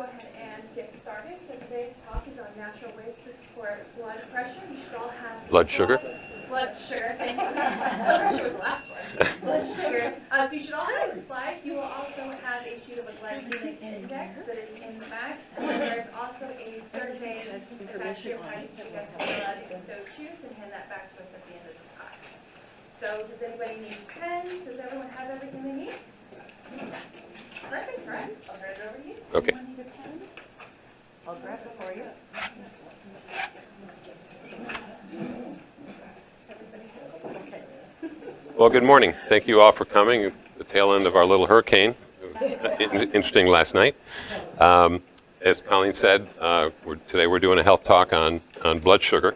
ahead and get started. So today's talk is on natural ways to support blood pressure. You should all have blood sugar. Blood sugar. Thank you. Blood pressure was the last one. Blood sugar. So you should all have the slides. You will also have a sheet of a glycemic index that is in the back. And there's also a survey attached to your package to get some blood if you so choose, and hand that back to us at the end of the class. So does anybody need pens? Does everyone have everything they need? Perfect, right? I'll turn it over to you. Okay. Anyone need a pen? I'll grab it for you. Well, good morning. Thank you all for coming at the tail end of our little hurricane. Interesting last night. As Colleen said, today we're doing a health talk on blood sugar.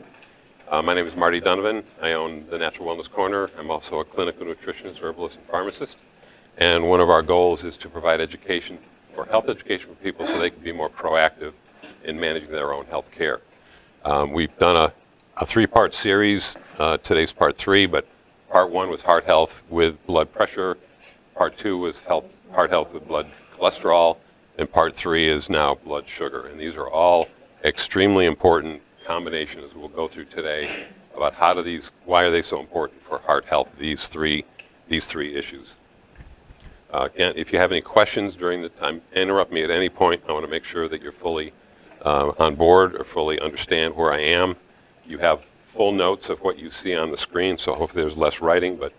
My name is Marty Donovan. I own the Natural Wellness Corner. I'm also a clinical nutritionist, herbalist, and pharmacist. And one of our goals is to provide education or health education for people so they can be more proactive in managing their own health care. We've done a three-part series. Today's part 3, but part 1 was heart health with blood pressure. Part 2 was heart health with blood cholesterol. And part 3 is now blood sugar. And these are all extremely important combinations we'll go through today about why are they so important for heart health, these three issues. Again, if you have any questions during the time, interrupt me at any point. I want to make sure that you're fully on board or fully understand where I am. You have full notes of what you see on the screen, so hopefully there's less writing, but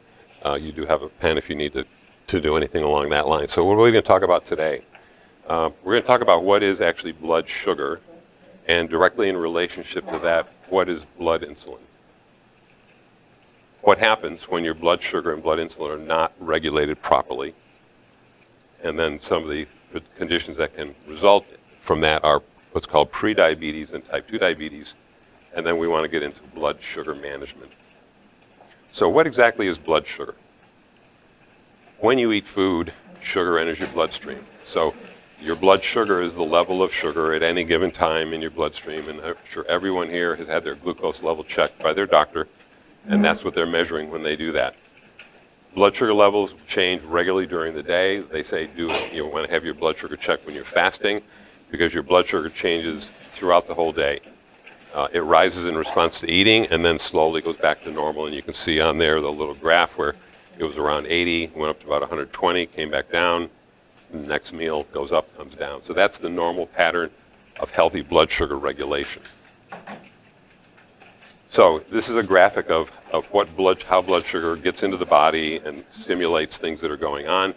you do have a pen if you need to do anything along that line. So what are we going to talk about today? We're going to talk about what is actually blood sugar, and directly in relationship to that, what is blood insulin? What happens when your blood sugar and blood insulin are not regulated properly? And then some of the conditions that can result from that are what's called prediabetes and type 2 diabetes. And then we want to get into blood sugar management. So what exactly is blood sugar? When you eat food, sugar enters your bloodstream. So your blood sugar is the level of sugar at any given time in your bloodstream. And I'm sure everyone here has had their glucose level checked by their doctor. And that's what they're measuring when they do that. Blood sugar levels change regularly during the day. They say you want to have your blood sugar checked when you're fasting because your blood sugar changes throughout the whole day. It rises in response to eating and then slowly goes back to normal. And you can see on there the little graph where it was around 80, went up to about 120, came back down. The next meal goes up, comes down. So that's the normal pattern of healthy blood sugar regulation. So this is a graphic of how blood sugar gets into the body and stimulates things that are going on.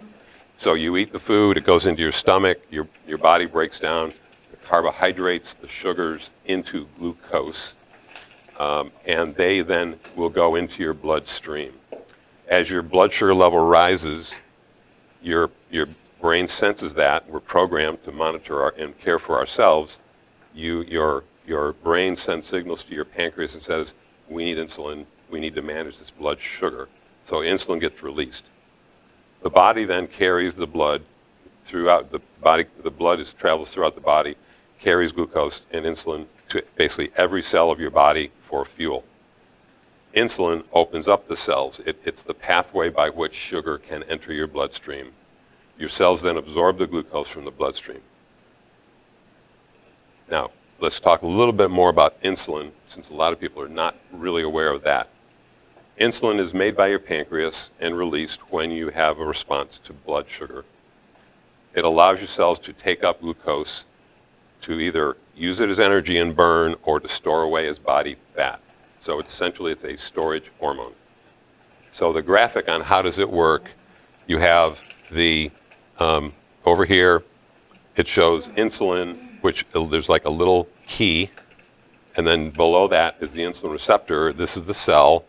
So you eat the food, it goes into your stomach, your body breaks down the carbohydrates, the sugars into glucose, and they then will go into your bloodstream. As your blood sugar level rises, your brain senses that. We're programmed to monitor and care for ourselves. Your brain sends signals to your pancreas and says, we need insulin, we need to manage this blood sugar. So insulin gets released. The body then carries the blood throughout the body. The blood travels throughout the body, carries glucose and insulin to basically every cell of your body for fuel. Insulin opens up the cells. It's the pathway by which sugar can enter your bloodstream. Your cells then absorb the glucose from the bloodstream. Now, let's talk a little bit more about insulin, since a lot of people are not really aware of that. Insulin is made by your pancreas and released when you have a response to blood sugar. It allows your cells to take up glucose to either use it as energy and burn or to store away as body fat. So essentially it's a storage hormone. So the graphic on how does it work, you have over here, it shows insulin, which there's like a little key, and then below that is the insulin receptor. This is the cell.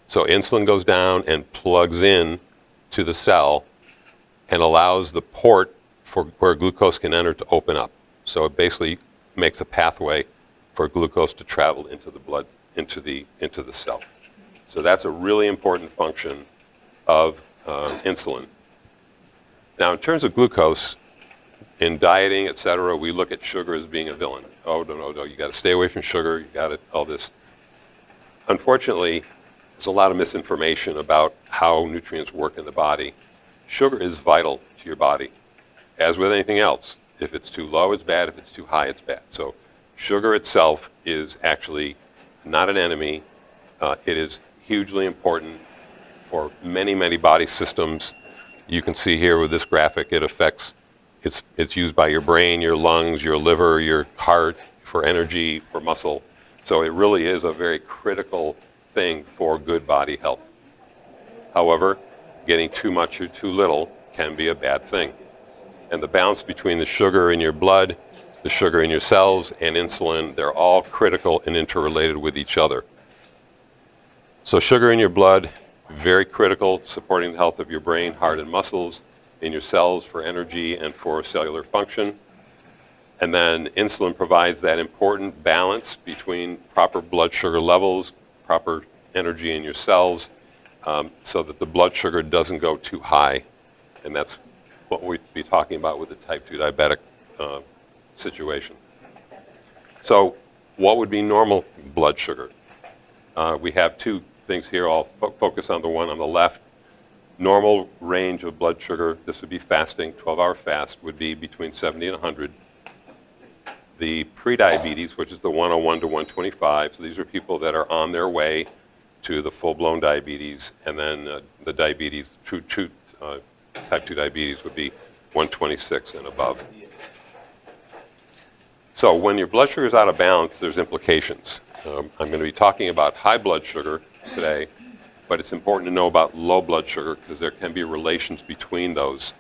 So insulin goes down and plugs in to the cell and allows the port for where glucose can enter to open up. So it basically makes a pathway for glucose to travel into the blood, into the cell. So that's a really important function of insulin. Now, in terms of glucose, in dieting, et cetera, we look at sugar as being a villain. Oh, no, you got to stay away from sugar. You got to all this. Unfortunately, there's a lot of misinformation about how nutrients work in the body. Sugar is vital to your body. As with anything else, If it's too low, it's bad. If it's too high, it's bad. So sugar itself is actually not an enemy. It is hugely important for many, many body systems. You can see here with this graphic, it's used by your brain, your lungs, your liver, your heart, for energy, for muscle. So it really is a very critical thing for good body health. However, getting too much or too little can be a bad thing. And the balance between the sugar in your blood, the sugar in your cells, and insulin, they're all critical and interrelated with each other. So sugar in your blood, very critical, supporting the health of your brain, heart, and muscles, in your cells for energy and for cellular function. And then insulin provides that important balance between proper blood sugar levels, proper energy in your cells, so that the blood sugar doesn't go too high. And that's what we'd be talking about with the type 2 diabetic situation. So what would be normal blood sugar? We have two things here. I'll focus on the one on the left. Normal range of blood sugar, this would be fasting, 12-hour fast, would be between 70 and 100. The prediabetes, which is the 101 to 125, so these are people that are on their way to the full-blown diabetes, and then the diabetes, type 2 diabetes would be 126 and above. So when your blood sugar is out of balance, there's implications. I'm going to be talking about high blood sugar today, but it's important to know about low blood sugar because there can be relations between those.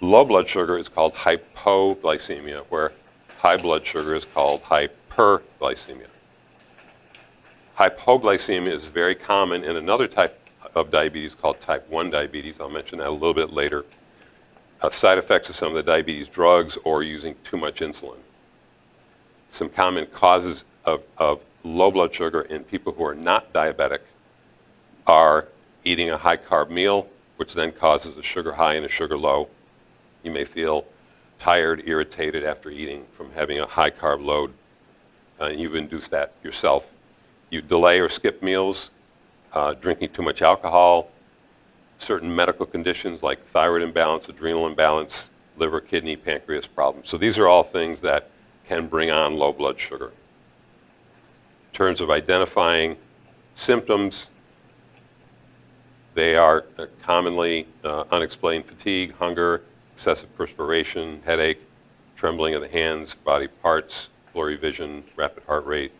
Low blood sugar is called hypoglycemia, where high blood sugar is called hyperglycemia. Hypoglycemia is very common in another type of diabetes called type 1 diabetes. I'll mention that a little bit later. Side effects of some of the diabetes drugs or using too much insulin. Some common causes of low blood sugar in people who are not diabetic are eating a high-carb meal, which then causes a sugar high and a sugar low. You may feel tired, irritated after eating from having a high-carb load. You've induced that yourself. You delay or skip meals, drinking too much alcohol, certain medical conditions like thyroid imbalance, adrenal imbalance, liver, kidney, pancreas problems. So these are all things that can bring on low blood sugar. In terms of identifying symptoms, they are commonly unexplained fatigue, hunger, excessive perspiration, headache, trembling of the hands, body parts, blurry vision, rapid heart rate.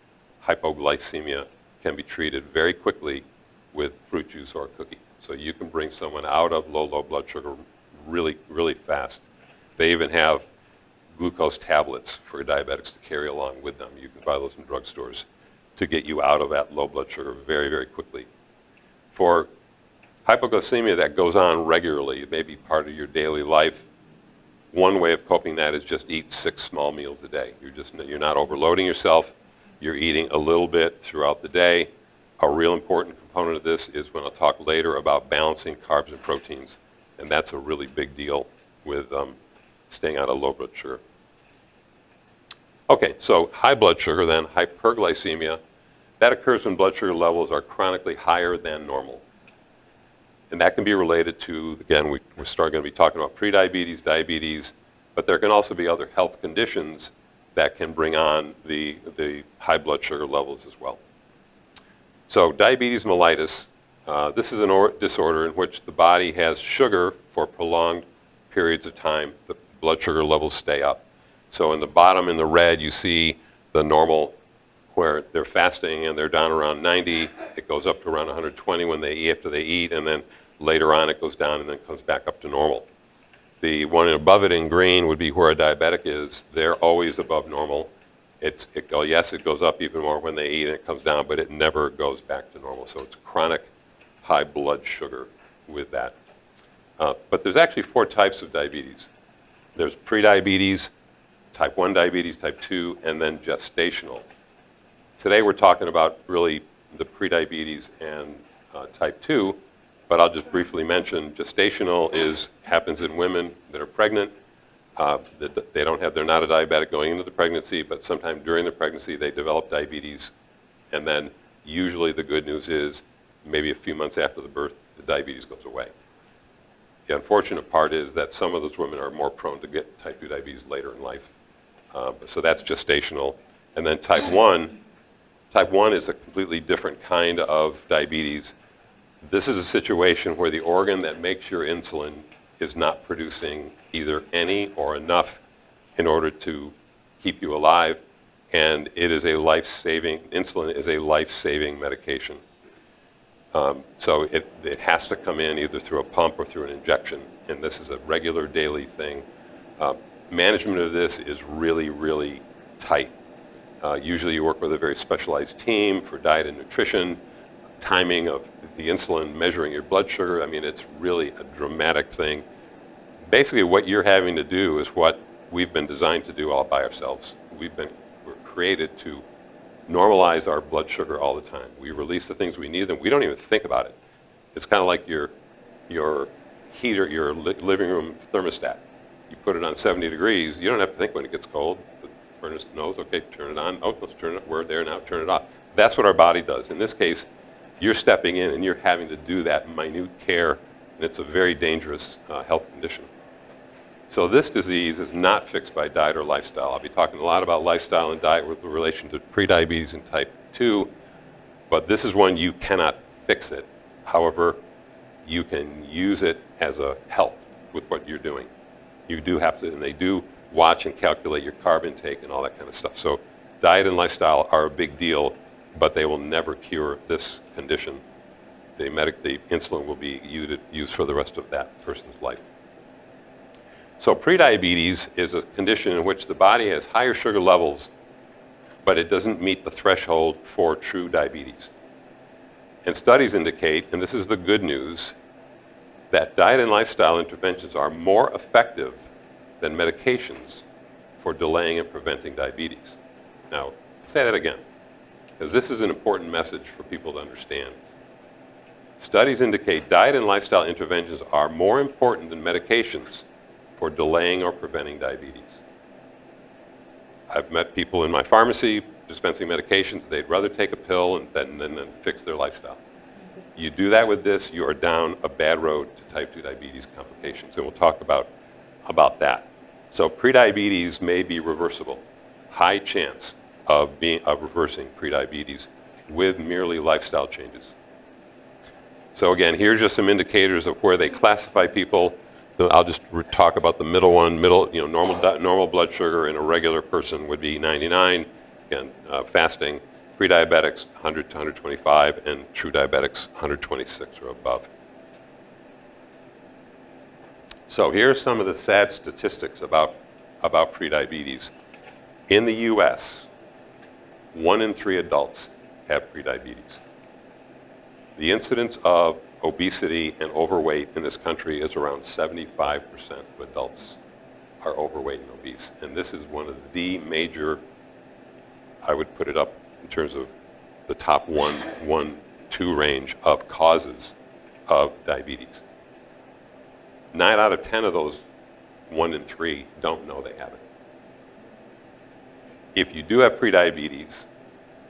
Hypoglycemia can be treated very quickly with fruit juice or a cookie. So you can bring someone out of low blood sugar really, really fast. They even have glucose tablets for diabetics to carry along with them. You can buy those in drugstores to get you out of that low blood sugar very, very quickly. For hypoglycemia that goes on regularly, it may be part of your daily life. One way of coping that is just eat 6 small meals a day. You're not overloading yourself. You're eating a little bit throughout the day. A real important component of this is when I'll talk later about balancing carbs and proteins. And that's a really big deal with staying out of low blood sugar. Okay, so high blood sugar then, hyperglycemia, that occurs when blood sugar levels are chronically higher than normal. And that can be related to, again, we're going to be talking about prediabetes, diabetes, but there can also be other health conditions that can bring on the high blood sugar levels as well. So diabetes mellitus, this is a disorder in which the body has sugar for prolonged periods of time. The blood sugar levels stay up. So in the bottom in the red, you see the normal where they're fasting and they're down around 90. It goes up to around 120 after they eat, and then later on it goes down and then comes back up to normal. The one above it in green would be where a diabetic is. They're always above normal. Yes, it goes up even more when they eat and it comes down, but it never goes back to normal. So it's chronic high blood sugar with that. But there's actually 4 types of diabetes. There's prediabetes, type 1 diabetes, type 2, and then gestational. Today we're talking about really the prediabetes and type 2, but I'll just briefly mention gestational happens in women that are pregnant. They're not a diabetic going into the pregnancy, but sometime during the pregnancy they develop diabetes, and then usually the good news is maybe a few months after the birth, the diabetes goes away. The unfortunate part is that some of those women are more prone to get type 2 diabetes later in life. So that's gestational. And then type 1 is a completely different kind of diabetes. This is a situation where the organ that makes your insulin is not producing either any or enough in order to keep you alive, and insulin is a life-saving medication. So it has to come in either through a pump or through an injection, and this is a regular daily thing. Management of this is really, really tight. Usually you work with a very specialized team for diet and nutrition, timing of the insulin, measuring your blood sugar. I mean, it's really a dramatic thing. Basically, what you're having to do is what we've been designed to do all by ourselves. We're created to normalize our blood sugar all the time. We release the things we need, and we don't even think about it. It's kind of like your heater, your living room thermostat. You put it on 70 degrees, you don't have to think when it gets cold. The furnace knows, okay, turn it on. Oh, let's turn it, we're there now, turn it off. That's what our body does. In this case, you're stepping in and you're having to do that minute care, and it's a very dangerous health condition. So this disease is not fixed by diet or lifestyle. I'll be talking a lot about lifestyle and diet with relation to prediabetes and type 2, but this is one you cannot fix it. However, you can use it as a help with what you're doing. You do have to, and they do watch and calculate your carb intake and all that kind of stuff. So diet and lifestyle are a big deal, but they will never cure this condition. The insulin will be used for the rest of that person's life. So prediabetes is a condition in which the body has higher sugar levels, but it doesn't meet the threshold for true diabetes. And studies indicate, and this is the good news, that diet and lifestyle interventions are more effective than medications for delaying and preventing diabetes. Now, I'll say that again, because this is an important message for people to understand. Studies indicate diet and lifestyle interventions are more important than medications for delaying or preventing diabetes. I've met people in my pharmacy dispensing medications. They'd rather take a pill and then fix their lifestyle. You do that with this, you are down a bad road to type 2 diabetes complications, and we'll talk about that. So prediabetes may be reversible. High chance of reversing prediabetes with merely lifestyle changes. So again, here's just some indicators of where they classify people. I'll just talk about the middle one. Normal blood sugar in a regular person would be 99. Again, fasting. Pre-diabetics, 100 to 125, and true diabetics, 126 or above. So here's some of the sad statistics about prediabetes. In the U.S., 1 in 3 adults have prediabetes. The incidence of obesity and overweight in this country is around 75% of adults are overweight and obese. And this is one of the major, I would put it up in terms of the top 1, 2 range of causes of diabetes. 9 out of 10 of those 1 in 3 don't know they have it. If you do have prediabetes,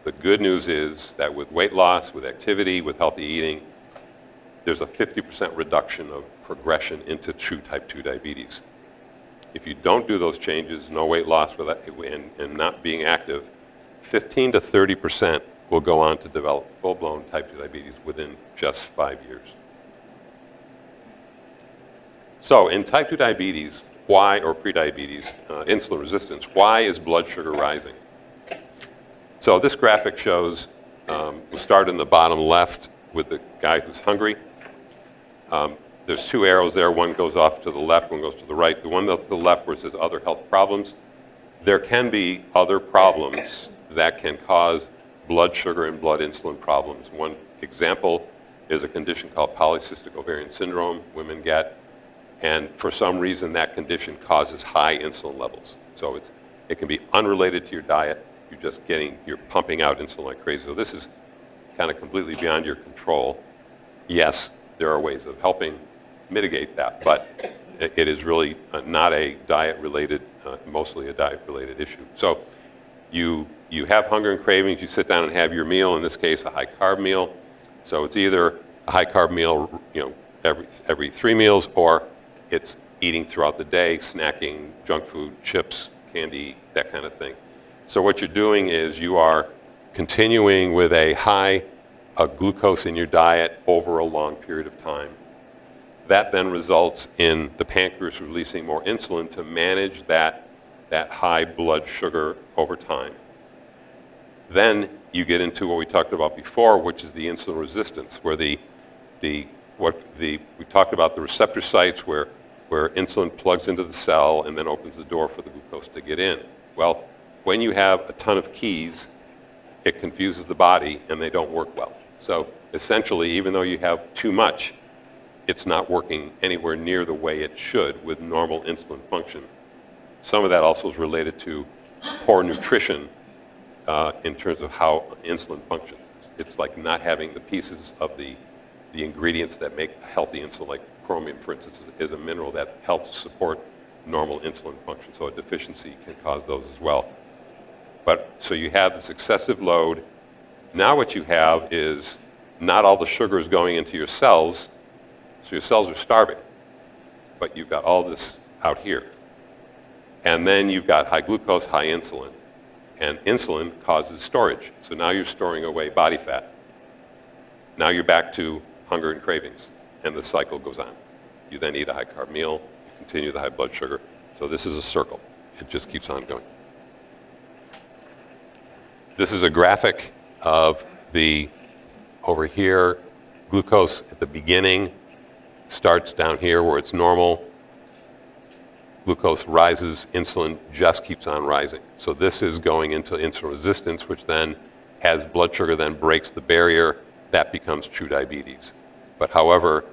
the good news is that with weight loss, with activity, with healthy eating, there's a 50% reduction of progression into true type 2 diabetes. If you don't do those changes, no weight loss and not being active, 15 to 30% will go on to develop full-blown type 2 diabetes within just 5 years. So in type 2 diabetes, why, or prediabetes, insulin resistance, why is blood sugar rising? So this graphic shows, we'll start in the bottom left with the guy who's hungry. There's 2 arrows there. One goes off to the left, one goes to the right. The one to the left where it says other health problems. There can be other problems that can cause blood sugar and blood insulin problems. One example is a condition called polycystic ovarian syndrome women get, and for some reason that condition causes high insulin levels. So it can be unrelated to your diet. You're pumping out insulin like crazy. So this is kind of completely beyond your control. Yes, there are ways of helping mitigate that, but it is really not a diet-related, mostly a diet-related issue. So you have hunger and cravings, you sit down and have your meal, in this case a high-carb meal. So it's either a high-carb meal, every 3 meals, or it's eating throughout the day, snacking, junk food, chips, candy, that kind of thing. So what you're doing is you are continuing with a high glucose in your diet over a long period of time. That then results in the pancreas releasing more insulin to manage that high blood sugar over time. Then you get into what we talked about before, which is the insulin resistance, where we talked about the receptor sites where insulin plugs into the cell and then opens the door for the glucose to get in. Well, when you have a ton of keys, it confuses the body and they don't work well. So essentially, even though you have too much, it's not working anywhere near the way it should with normal insulin function. Some of that also is related to poor nutrition in terms of how insulin functions. It's like not having the pieces of the ingredients that make healthy insulin, like chromium, for instance, is a mineral that helps support normal insulin function. So a deficiency can cause those as well. But so you have this excessive load. Now what you have is not all the sugar is going into your cells, so your cells are starving. But you've got all this out here. And then you've got high glucose, high insulin. And insulin causes storage. So now you're storing away body fat. Now you're back to hunger and cravings, and the cycle goes on. You then eat a high-carb meal, you continue the high blood sugar. So this is a circle. It just keeps on going. This is a graphic of over here, glucose at the beginning starts down here where it's normal. Glucose rises, insulin just keeps on rising. So this is going into insulin resistance, which then, as blood sugar then breaks the barrier, that becomes true diabetes. But however,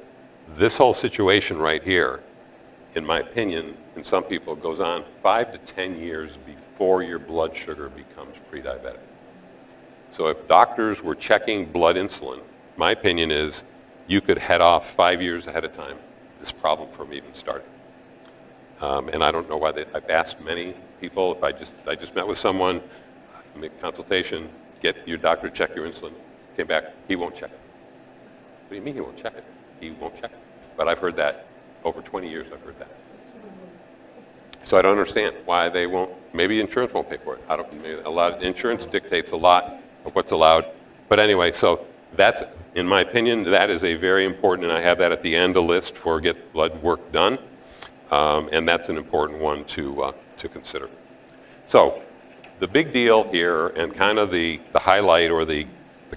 this whole situation right here, in my opinion, in some people, goes on 5 to 10 years before your blood sugar becomes pre-diabetic. So if doctors were checking blood insulin, my opinion is you could head off 5 years ahead of time this problem from even starting. And I don't know why I've asked many people. If I just met with someone, make a consultation, get your doctor to check your insulin, came back, he won't check it. What do you mean he won't check it? He won't check it. But I've heard that over 20 years. I've heard that. So I don't understand why they won't. Maybe insurance won't pay for it. Insurance dictates a lot of what's allowed. But anyway, so that's, in my opinion, that is a very important, and I have that at the end, a list for get blood work done. And that's an important one to consider. So the big deal here, and kind of the highlight or the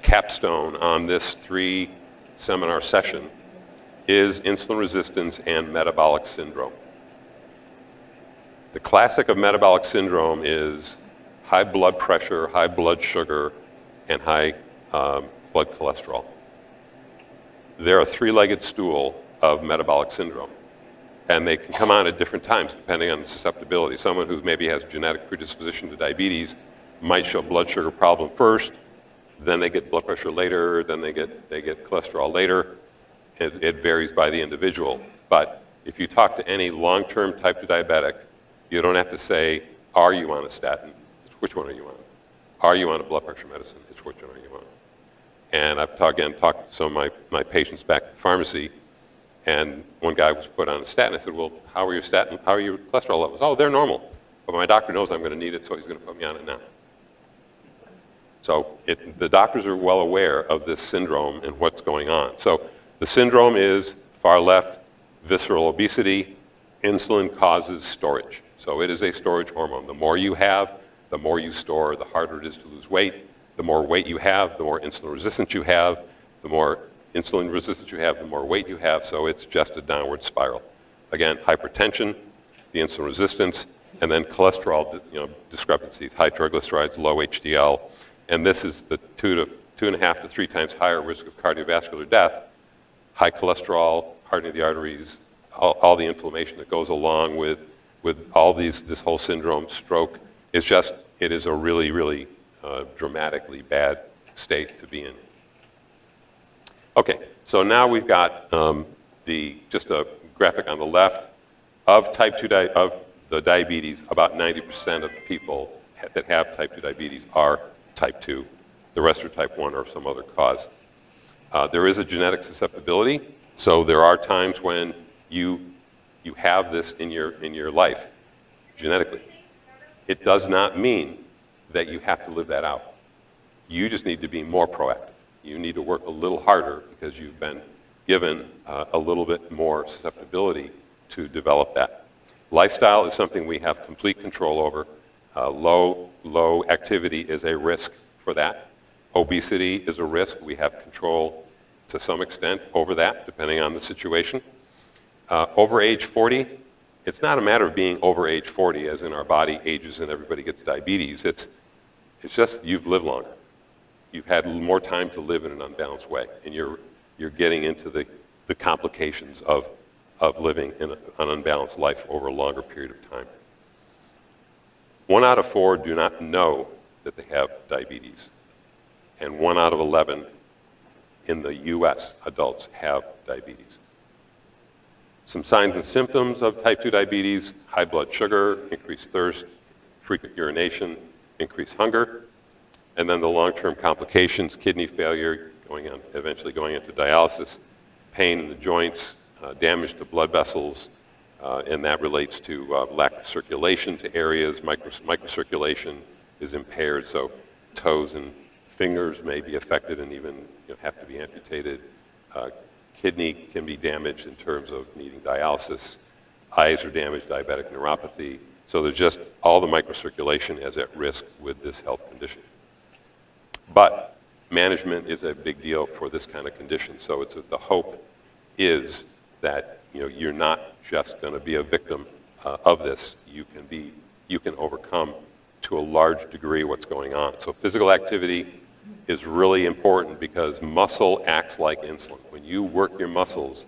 capstone on this 3-seminar session, is insulin resistance and metabolic syndrome. The classic of metabolic syndrome is high blood pressure, high blood sugar, and high blood cholesterol. They're a 3-legged stool of metabolic syndrome. And they can come on at different times depending on the susceptibility. Someone who maybe has genetic predisposition to diabetes might show blood sugar problem first, then they get blood pressure later, then they get cholesterol later. It varies by the individual. But if you talk to any long-term type 2 diabetic, you don't have to say, are you on a statin? It's which one are you on? Are you on a blood pressure medicine? It's which one are you on? And I've talked to some of my patients back at the pharmacy, and one guy was put on a statin. I said, well, how are your cholesterol levels? Oh, they're normal. But my doctor knows I'm going to need it, so he's going to put me on it now. So the doctors are well aware of this syndrome and what's going on. So the syndrome is, far left, visceral obesity. Insulin causes storage. So it is a storage hormone. The more you have, the more you store, the harder it is to lose weight. The more weight you have, the more insulin resistance you have. The more insulin resistance you have, the more weight you have. So it's just a downward spiral. Again, hypertension, the insulin resistance, and then cholesterol discrepancies, high triglycerides, low HDL. And this is the 2.5 to 3 times higher risk of cardiovascular death. High cholesterol, hardening of the arteries, all the inflammation that goes along with all this whole syndrome, stroke. It is a really, really dramatically bad state to be in. Okay, so now we've got just a graphic on the left of type 2 of the diabetes. About 90% of people that have type 2 diabetes are type 2. The rest are type 1 or some other cause. There is a genetic susceptibility, So there are times when you have this in your life genetically. It does not mean that you have to live that out. You just need to be more proactive. You need to work a little harder because you've been given a little bit more susceptibility to develop that. Lifestyle is something we have complete control over. Low activity is a risk for that. Obesity is a risk. We have control to some extent over that, depending on the situation. Over age 40, it's not a matter of being over age 40, as in our body ages and everybody gets diabetes. It's just you've lived longer. You've had more time to live in an unbalanced way, and you're getting into the complications of living in an unbalanced life over a longer period of time. 1 out of 4 do not know that they have diabetes, and 1 out of 11 in the US adults have diabetes. Some signs and symptoms of type 2 diabetes: high blood sugar, increased thirst, frequent urination, increased hunger, and then the long-term complications: kidney failure, eventually going into dialysis, pain in the joints, damage to blood vessels, and that relates to lack of circulation to areas. Microcirculation is impaired, so toes and fingers may be affected and even have to be amputated. Kidney can be damaged in terms of needing dialysis. Eyes are damaged, diabetic neuropathy. So there's just all the microcirculation is at risk with this health condition. But management is a big deal for this kind of condition. So the hope is that you're not just going to be a victim of this. You can overcome to a large degree what's going on. So physical activity is really important because muscle acts like insulin. When you work your muscles,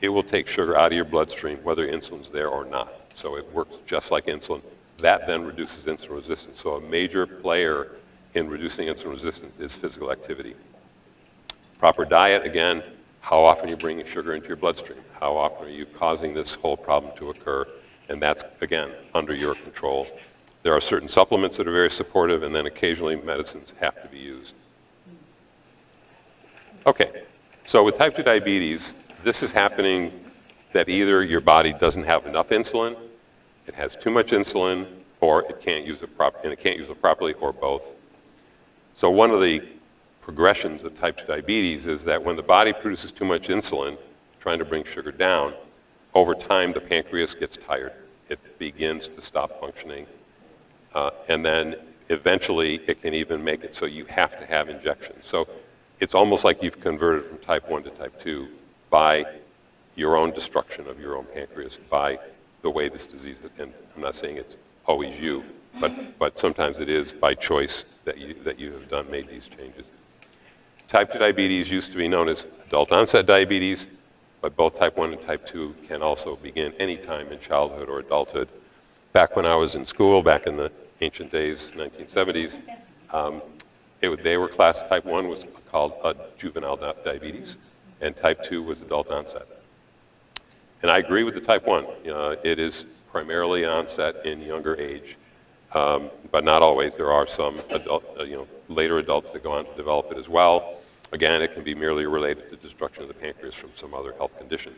it will take sugar out of your bloodstream whether insulin's there or not. So it works just like insulin. That then reduces insulin resistance. So a major player in reducing insulin resistance is physical activity. Proper diet, again, how often you're bringing sugar into your bloodstream, how often are you causing this whole problem to occur, and that's, again, under your control. There are certain supplements that are very supportive, and then occasionally medicines have to be used. Okay, so with type 2 diabetes, this is happening that either your body doesn't have enough insulin, it has too much insulin, or it can't use it properly, or both. So one of the progressions of type 2 diabetes is that when the body produces too much insulin, trying to bring sugar down, over time the pancreas gets tired. It begins to stop functioning. And then eventually it can even make it so you have to have injections. So it's almost like you've converted from type 1 to type 2 by your own destruction of your own pancreas, by the way this disease, and I'm not saying it's always you, but sometimes it is by choice that you have made these changes. Type 2 diabetes used to be known as adult onset diabetes, but both type 1 and type 2 can also begin any time in childhood or adulthood. Back when I was in school, back in the ancient days, 1970s, they were classed, type 1 was called juvenile diabetes, and type 2 was adult onset. And I agree with the type 1. It is primarily onset in younger age, but not always. There are some later adults that go on to develop it as well. Again, it can be merely related to destruction of the pancreas from some other health condition.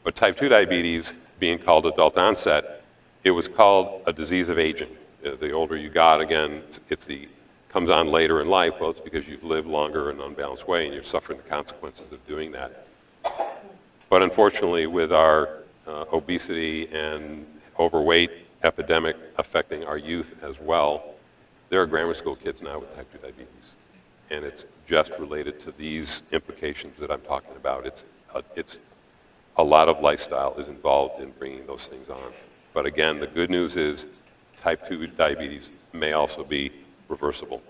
But type 2 diabetes, being called adult onset, it was called a disease of aging. The older you got, again, comes on later in life. Well, it's because you've lived longer in an unbalanced way and you're suffering the consequences of doing that. But unfortunately, with our obesity and overweight epidemic affecting our youth as well, there are grammar school kids now with type 2 diabetes. And it's just related to these implications that I'm talking about. It's a lot of lifestyle is involved in bringing those things on. But again, the good news is type 2 diabetes may also be reversible.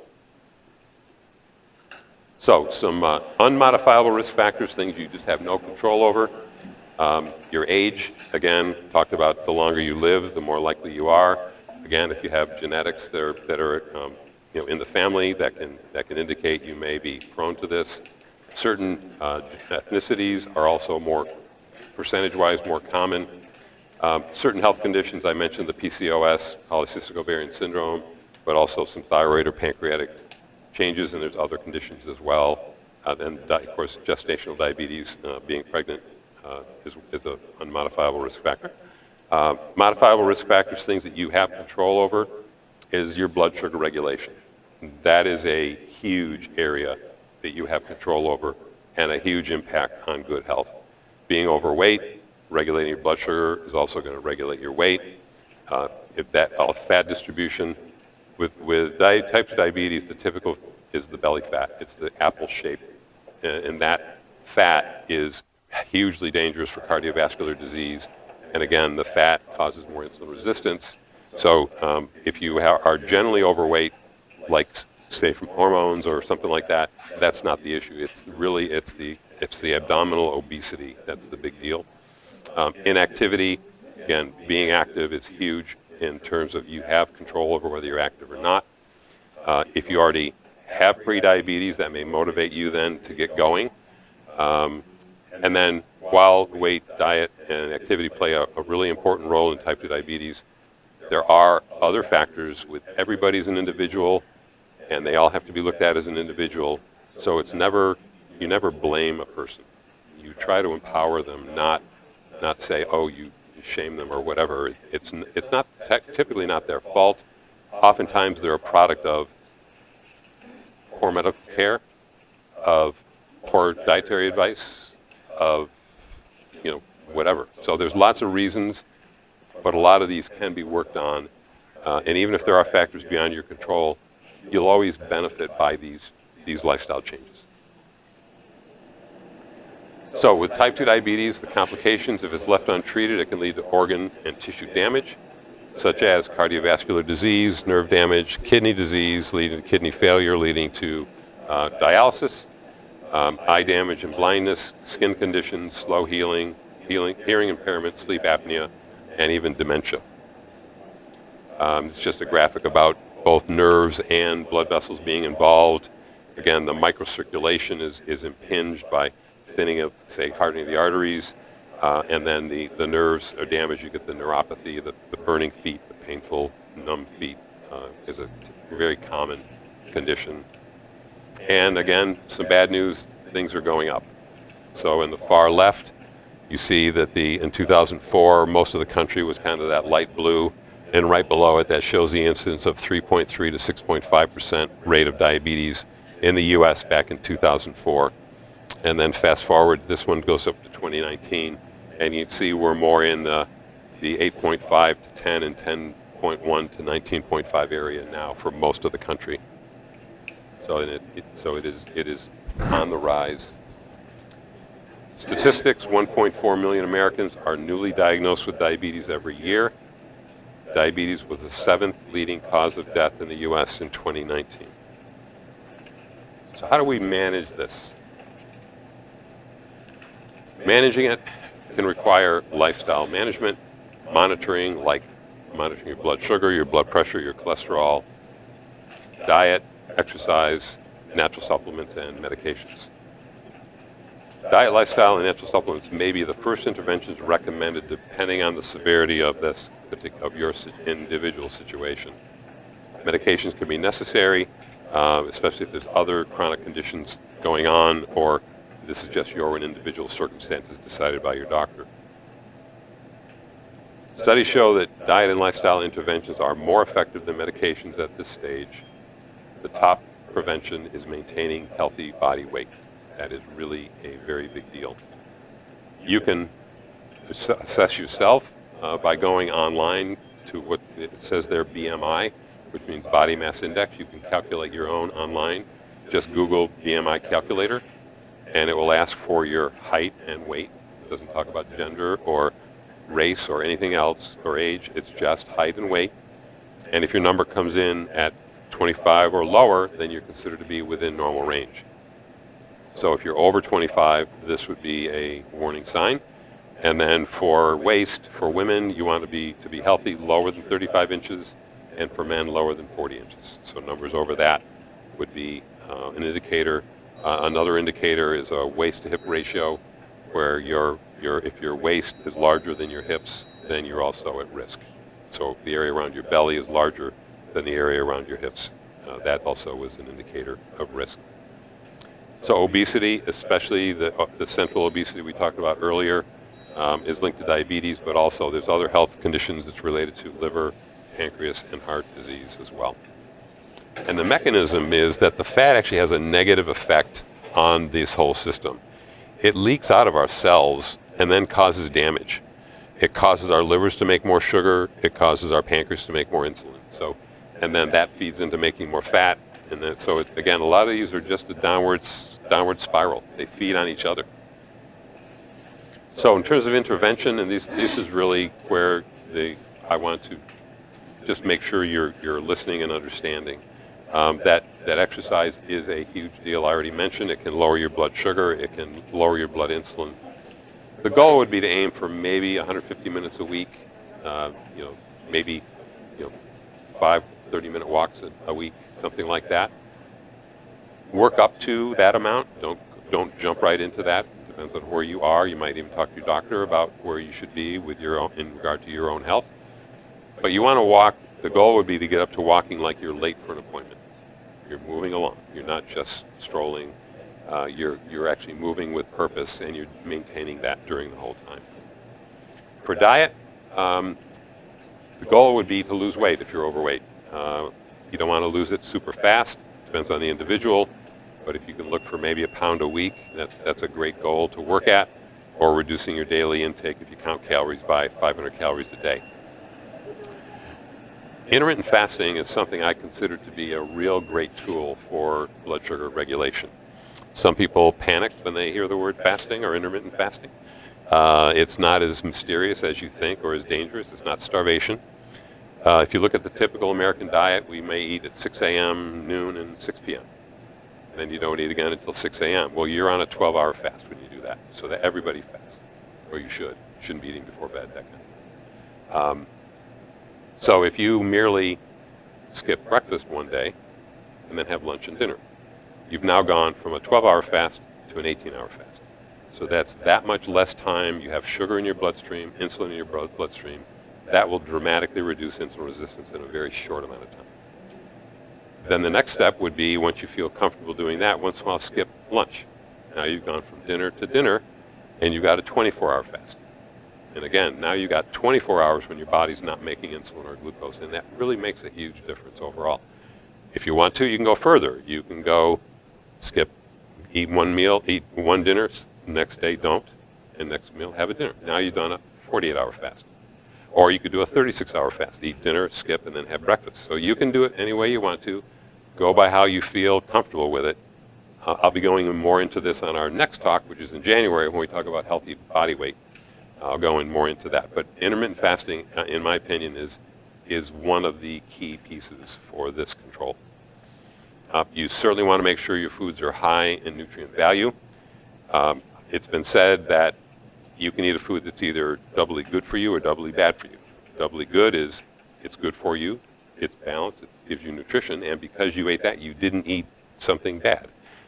So some unmodifiable risk factors, things you just have no control over. Your age, again, talked about the longer you live, the more likely you are. Again, if you have genetics that are in the family that can indicate you may be prone to this. Certain ethnicities are also more, percentage-wise, more common. Certain health conditions, I mentioned the PCOS, polycystic ovarian syndrome, but also some thyroid or pancreatic changes, and there's other conditions as well. of course, gestational diabetes, being pregnant, is an unmodifiable risk factor. Modifiable risk factors, things that you have control over, is your blood sugar regulation. That is a huge area that you have control over and a huge impact on good health. Being overweight, regulating your blood sugar is also going to regulate your weight. If that fat distribution, with type 2 diabetes, the typical is the belly fat. It's the apple shape. And that fat is hugely dangerous for cardiovascular disease. And again, the fat causes more insulin resistance. So if you are generally overweight, like say from hormones or something like that, that's not the issue. It's the abdominal obesity that's the big deal. Inactivity, again, being active is huge in terms of you have control over whether you're active or not. If you already have prediabetes, that may motivate you then to get going. And then while weight, diet, and activity play a really important role in type 2 diabetes, there are other factors. With everybody's an individual, and they all have to be looked at as an individual. So you never blame a person. You try to empower them, not say, oh, you shame them or whatever. It's not typically not their fault. Oftentimes they're a product of poor medical care, of poor dietary advice, of whatever. So there's lots of reasons, but a lot of these can be worked on. And even if there are factors beyond your control, you'll always benefit by these lifestyle changes. So with type 2 diabetes, the complications, if it's left untreated, it can lead to organ and tissue damage, such as cardiovascular disease, nerve damage, kidney disease, leading to kidney failure, leading to dialysis, eye damage and blindness, skin conditions, slow hearing, hearing impairment, sleep apnea, and even dementia. It's just a graphic about both nerves and blood vessels being involved. Again, the microcirculation is impinged by thinning of, say, hardening of the arteries, and then the nerves are damaged. You get the neuropathy, the burning feet, the painful, numb feet is a very common condition. And again, some bad news, things are going up. So in the far left, you see that in 2004, most of the country was kind of that light blue, and right below it, that shows the incidence of 3.3 to 6.5% rate of diabetes in the U.S. back in 2004. And then fast forward, this one goes up to 2019, and you can see we're more in the 8.5 to 10 and 10.1 to 19.5 area now for most of the country. So it is on the rise. Statistics: 1.4 million Americans are newly diagnosed with diabetes every year. Diabetes was the 7th leading cause of death in the U.S. in 2019. So how do we manage this? Managing it can require lifestyle management, monitoring, like monitoring your blood sugar, your blood pressure, your cholesterol, diet, exercise, natural supplements, and medications. Diet, lifestyle, and natural supplements may be the first interventions recommended depending on the severity of your individual situation. Medications can be necessary, especially if there's other chronic conditions going on, or this is just your own individual circumstances decided by your doctor. Studies show that diet and lifestyle interventions are more effective than medications at this stage. The top prevention is maintaining healthy body weight. That is really a very big deal. You can assess yourself by going online to what it says there, BMI, which means body mass index. You can calculate your own online. Just Google BMI calculator, and it will ask for your height and weight. It doesn't talk about gender or race or anything else or age. It's just height and weight. And if your number comes in at 25 or lower, then you're considered to be within normal range. So if you're over 25, this would be a warning sign. And then for waist, for women, you want to be healthy, lower than 35 inches, and for men, lower than 40 inches. So numbers over that would be an indicator. Another indicator is a waist to hip ratio, where if your waist is larger than your hips, then you're also at risk. So if the area around your belly is larger than the area around your hips, that also is an indicator of risk. So obesity, especially the central obesity we talked about earlier, is linked to diabetes, but also there's other health conditions that's related to liver, pancreas, and heart disease as well. And the mechanism is that the fat actually has a negative effect on this whole system. It leaks out of our cells and then causes damage. It causes our livers to make more sugar. It causes our pancreas to make more insulin. So, and then that feeds into making more fat. And then, so again, a lot of these are just a downward spiral. They feed on each other. So in terms of intervention, and this is really where I want to just make sure you're listening and understanding. That exercise is a huge deal. I already mentioned it can lower your blood sugar. It can lower your blood insulin. The goal would be to aim for maybe 150 minutes a week. Maybe 5 30-minute walks a week, something like that. Work up to that amount. Don't jump right into that. Depends on where you are. You might even talk to your doctor about where you should be with in regard to your own health. But you want to walk. The goal would be to get up to walking like you're late for an appointment. You're moving along. You're not just strolling. You're actually moving with purpose, and you're maintaining that during the whole time. For diet, the goal would be to lose weight if you're overweight. You don't want to lose it super fast. Depends on the individual. But if you can look for maybe a pound a week, that's a great goal to work at, or reducing your daily intake if you count calories by 500 calories a day. Intermittent fasting is something I consider to be a real great tool for blood sugar regulation. Some people panic when they hear the word fasting or intermittent fasting. It's not as mysterious as you think or as dangerous. It's not starvation. If you look at the typical American diet, we may eat at 6 a.m., noon, and 6 p.m. Then you don't eat again until 6 a.m. Well, you're on a 12-hour fast when you do that, so that everybody fasts, or you should. You shouldn't be eating before bed that night. So if you merely skip breakfast one day and then have lunch and dinner, you've now gone from a 12-hour fast to an 18-hour fast. So that's that much less time. You have sugar in your bloodstream, insulin in your bloodstream. That will dramatically reduce insulin resistance in a very short amount of time. Then the next step would be, once you feel comfortable doing that, once in a while skip lunch. Now you've gone from dinner to dinner, and you've got a 24-hour fast. And again, now you've got 24 hours when your body's not making insulin or glucose, and that really makes a huge difference overall. If you want to, you can go further. You can go eat one meal, eat one dinner, next day don't, and next meal have a dinner. Now you've done a 48-hour fast. Or you could do a 36-hour fast, eat dinner, skip, and then have breakfast. So you can do it any way you want to. Go by how you feel comfortable with it. I'll be going more into this on our next talk, which is in January, when we talk about healthy body weight. I'll go in more into that. But intermittent fasting, in my opinion, is one of the key pieces for this control. You certainly want to make sure your foods are high in nutrient value. It's been said that you can eat a food that's either doubly good for you or doubly bad for you. Doubly good is it's good for you, it's balanced, it gives you nutrition, and because you ate that, you didn't eat something bad.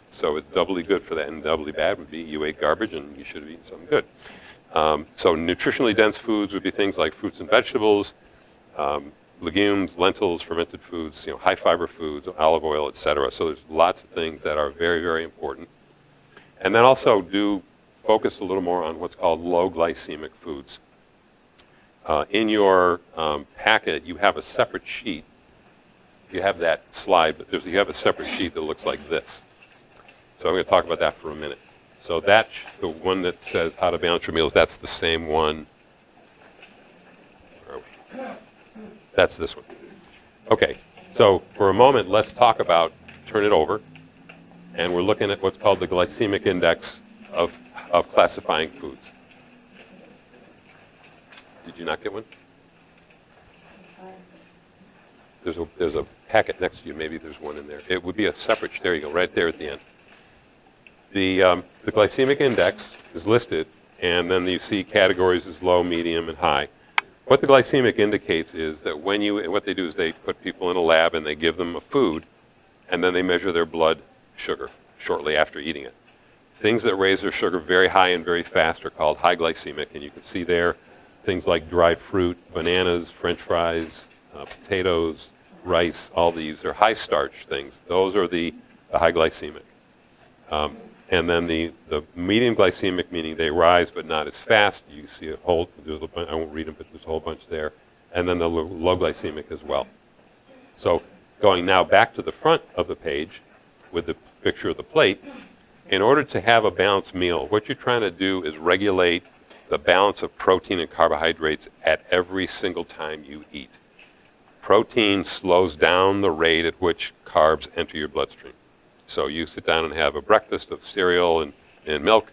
So it's doubly good for that, and doubly bad would be you ate garbage and you should have eaten something good. So nutritionally dense foods would be things like fruits and vegetables, legumes, lentils, fermented foods, high fiber foods, olive oil, etc. So there's lots of things that are very, very important. And then also do focus a little more on what's called low glycemic foods. In your packet, you have a separate sheet. You have that slide, but you have a separate sheet that looks like this. So I'm going to talk about that for a minute. So the one that says how to balance your meals, that's the same one. Where are we? That's this one. Okay, so for a moment, let's talk about, turn it over, and we're looking at what's called the glycemic index of classifying foods. Did you not get one? There's a packet next to you. Maybe there's one in there. It would be a separate, there you go, right there at the end. The glycemic index is listed, and then you see categories as low, medium, and high. What the glycemic indicates is that what they do is they put people in a lab and they give them a food, and then they measure their blood sugar shortly after eating it. Things that raise their sugar very high and very fast are called high glycemic, and you can see there things like dried fruit, bananas, French fries, potatoes, rice, all these are high starch things. Those are the high glycemic. And then the medium glycemic, meaning they rise but not as fast. You see a whole, I won't read them, but there's a whole bunch there. And then the low glycemic as well. So going now back to the front of the page with the picture of the plate, in order to have a balanced meal, what you're trying to do is regulate the balance of protein and carbohydrates at every single time you eat. Protein slows down the rate at which carbs enter your bloodstream. So you sit down and have a breakfast of cereal and milk,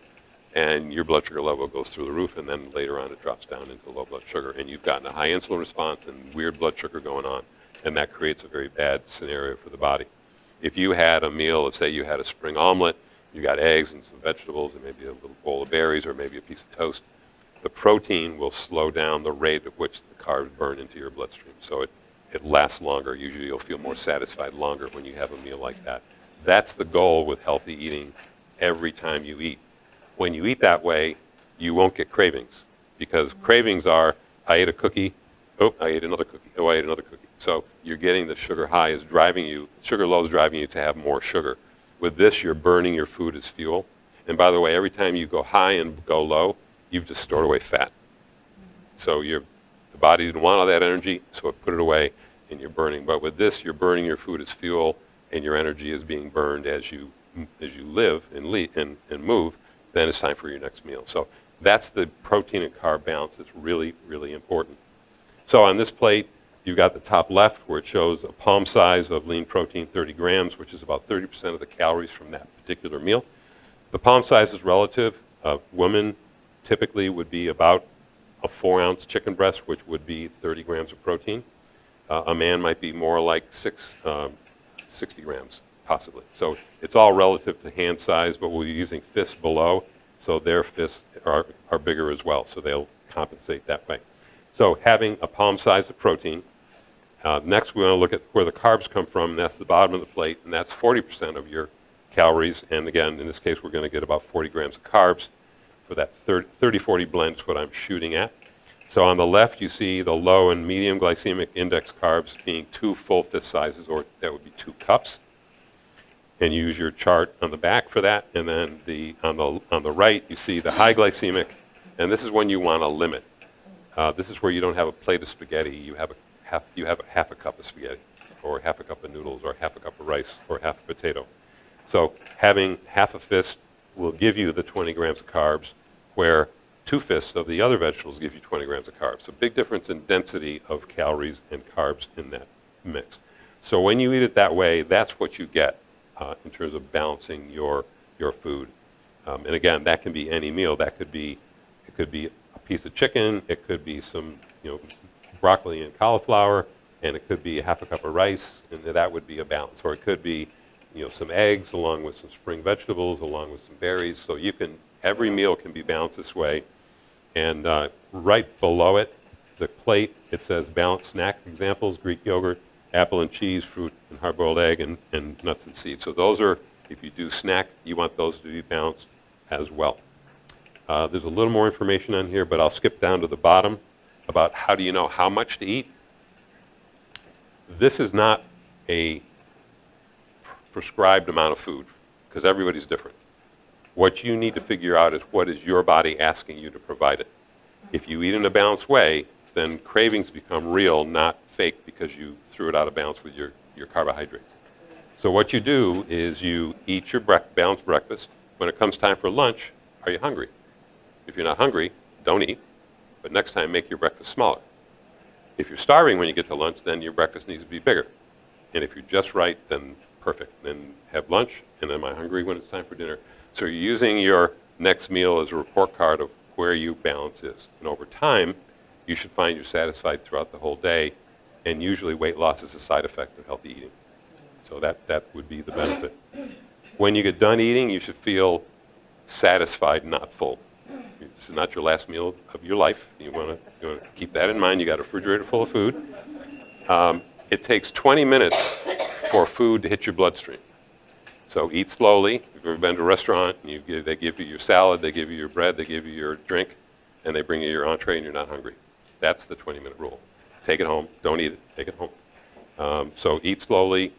and your blood sugar level goes through the roof, and then later on it drops down into low blood sugar, and you've gotten a high insulin response and weird blood sugar going on, and that creates a very bad scenario for the body. If you had a meal, let's say you had a spring omelet, you got eggs and some vegetables and maybe a little bowl of berries or maybe a piece of toast, the protein will slow down the rate at which the carbs burn into your bloodstream. So it lasts longer. Usually you'll feel more satisfied longer when you have a meal like that. That's the goal with healthy eating every time you eat. When you eat that way, you won't get cravings, because cravings are, I ate a cookie, oh, I ate another cookie, oh, I ate another cookie. So you're getting the sugar high is driving you, sugar low is driving you to have more sugar. With this, you're burning your food as fuel. And by the way, every time you go high and go low, you've just stored away fat. So the body didn't want all that energy, so it put it away, and you're burning. But with this, you're burning your food as fuel, and your energy is being burned as you live and move. Then it's time for your next meal. So that's the protein and carb balance that's really, really important. So on this plate, you've got the top left where it shows a palm size of lean protein, 30 grams, which is about 30% of the calories from that particular meal. The palm size is relative. Women typically would be about a 4-ounce chicken breast, which would be 30 grams of protein. A man might be more like 60 grams, possibly. So it's all relative to hand size, but we're using fists below, so their fists are bigger as well, so they'll compensate that way. So having a palm size of protein. Next, we want to look at where the carbs come from, and that's the bottom of the plate, and that's 40% of your calories. And again, in this case, we're going to get about 40 grams of carbs for that 30-40 blend is what I'm shooting at. So on the left, you see the low and medium glycemic index carbs being 2 full fist sizes, or that would be 2 cups. And you use your chart on the back for that. And then on the right, you see the high glycemic, and this is when you want to limit. This is where you don't have a plate of spaghetti. You have half a cup of spaghetti, or half a cup of noodles, or half a cup of rice, or half a potato. So having half a fist will give you the 20 grams of carbs, where 2 fists of the other vegetables give you 20 grams of carbs. So big difference in density of calories and carbs in that mix. So when you eat it that way, that's what you get in terms of balancing your food. And again, that can be any meal. It could be a piece of chicken. It could be some broccoli and cauliflower, and it could be a half a cup of rice, and that would be a balance. Or it could be some eggs along with some spring vegetables, along with some berries. So every meal can be balanced this way. And right below it, the plate, it says balanced snack examples: Greek yogurt, apple and cheese, fruit and hard-boiled egg, and nuts and seeds. So those are, if you do snack, you want those to be balanced as well. There's a little more information on here, but I'll skip down to the bottom about how do you know how much to eat. This is not a prescribed amount of food, because everybody's different. What you need to figure out is what is your body asking you to provide it. If you eat in a balanced way, then cravings become real, not fake because you threw it out of balance with your carbohydrates. So what you do is you eat your balanced breakfast. When it comes time for lunch, are you hungry? If you're not hungry, don't eat, but next time make your breakfast smaller. If you're starving when you get to lunch, then your breakfast needs to be bigger. And if you're just right, then perfect. Then have lunch, and am I hungry when it's time for dinner? So you're using your next meal as a report card of where your balance is. And over time, you should find you're satisfied throughout the whole day, and usually weight loss is a side effect of healthy eating. So that would be the benefit. When you get done eating, you should feel satisfied, not full. This is not your last meal of your life. You want to keep that in mind. You got a refrigerator full of food. It takes 20 minutes for food to hit your bloodstream. So eat slowly. If you've ever been to a restaurant, and they give you your salad, they give you your bread, they give you your drink, and they bring you your entree and you're not hungry. That's the 20-minute rule. Take it home. Don't eat it. Take it home. So eat slowly.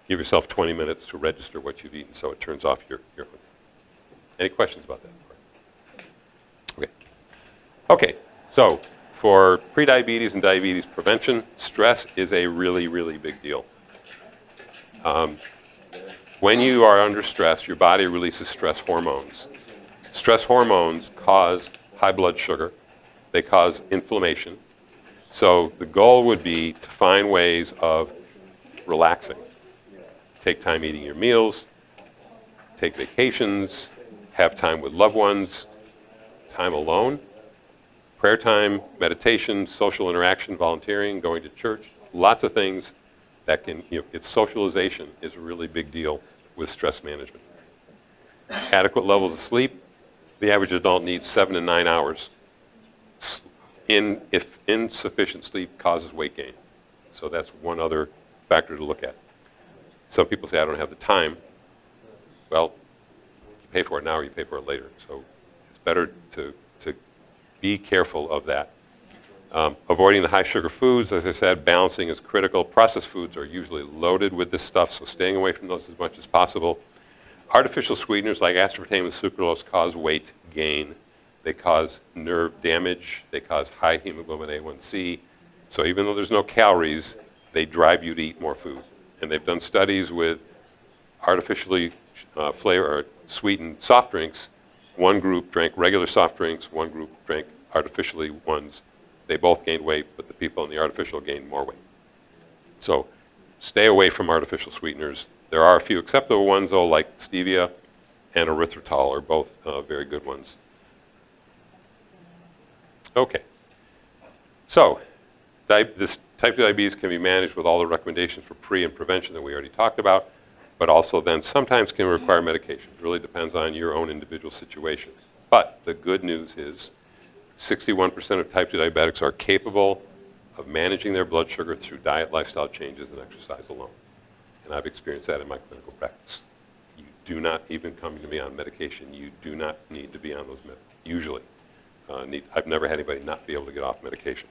Give yourself 20 minutes to register what you've eaten so it turns off your hunger. Any questions about that? Okay. Okay, so for prediabetes and diabetes prevention, stress is a really, really big deal. When you are under stress, your body releases stress hormones. Stress hormones cause high blood sugar. They cause inflammation. So the goal would be to find ways of relaxing. Take time eating your meals, take vacations, have time with loved ones, time alone, prayer time, meditation, social interaction, volunteering, going to church, lots of things that can, it's socialization is a really big deal with stress management. Adequate levels of sleep. The average adult needs 7 to 9 hours. If insufficient sleep causes weight gain. So that's one other factor to look at. Some people say, I don't have the time. Well, you pay for it now or you pay for it later. So it's better to be careful of that. Avoiding the high sugar foods, as I said, balancing is critical. Processed foods are usually loaded with this stuff, so staying away from those as much as possible. Artificial sweeteners like aspartame and sucralose cause weight gain. They cause nerve damage. They cause high hemoglobin A1C. So even though there's no calories, they drive you to eat more food. And they've done studies with artificially flavored or sweetened soft drinks. One group drank regular soft drinks. One group drank artificially ones. They both gained weight, but the people in the artificial gained more weight. So stay away from artificial sweeteners. There are a few acceptable ones, though, like stevia and erythritol are both very good ones. Okay. So this type 2 diabetes can be managed with all the recommendations for pre and prevention that we already talked about, but also then sometimes can require medication. It really depends on your own individual situation. But the good news is 61% of type 2 diabetics are capable of managing their blood sugar through diet, lifestyle changes, and exercise alone. And I've experienced that in my clinical practice. You do not even come to me on medication. You do not need to be on those meds, usually. I've never had anybody not be able to get off medication.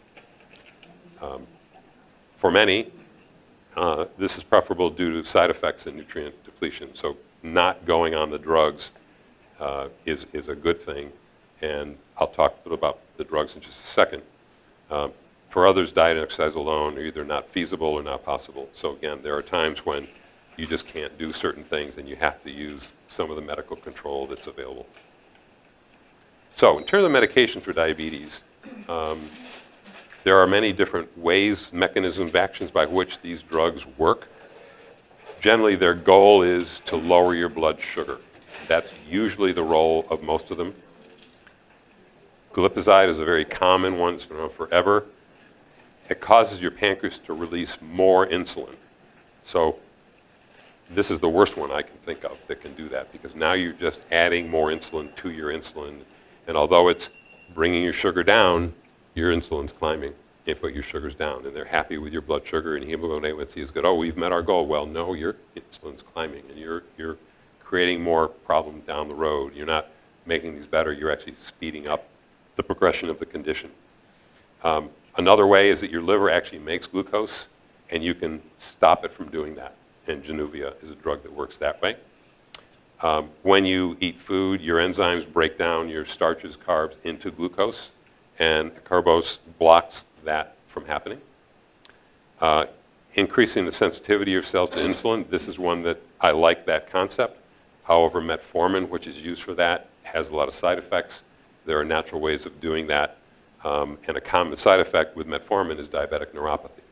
For many, this is preferable due to side effects and nutrient depletion. So not going on the drugs is a good thing. And I'll talk a little about the drugs in just a second. For others, diet and exercise alone are either not feasible or not possible. So again, there are times when you just can't do certain things and you have to use some of the medical control that's available. So in terms of medication for diabetes, there are many different ways, mechanisms, actions by which these drugs work. Generally, their goal is to lower your blood sugar. That's usually the role of most of them. Glipizide is a very common one. It's been around forever. It causes your pancreas to release more insulin. So this is the worst one I can think of that can do that, because now you're just adding more insulin to your insulin. And although it's bringing your sugar down, your insulin's climbing. But your sugar's down, and they're happy with your blood sugar, and hemoglobin A1C is good. Oh, we've met our goal. Well, no, your insulin's climbing, and you're creating more problem down the road. You're not making these better. You're actually speeding up the progression of the condition. Another way is that your liver actually makes glucose, and you can stop it from doing that. And Januvia is a drug that works that way. When you eat food, your enzymes break down your starches, carbs into glucose, and carbose blocks that from happening. Increasing the sensitivity of cells to insulin, this is one that I like that concept. However, metformin, which is used for that, has a lot of side effects. There are natural ways of doing that. And a common side effect with metformin is diabetic neuropathy,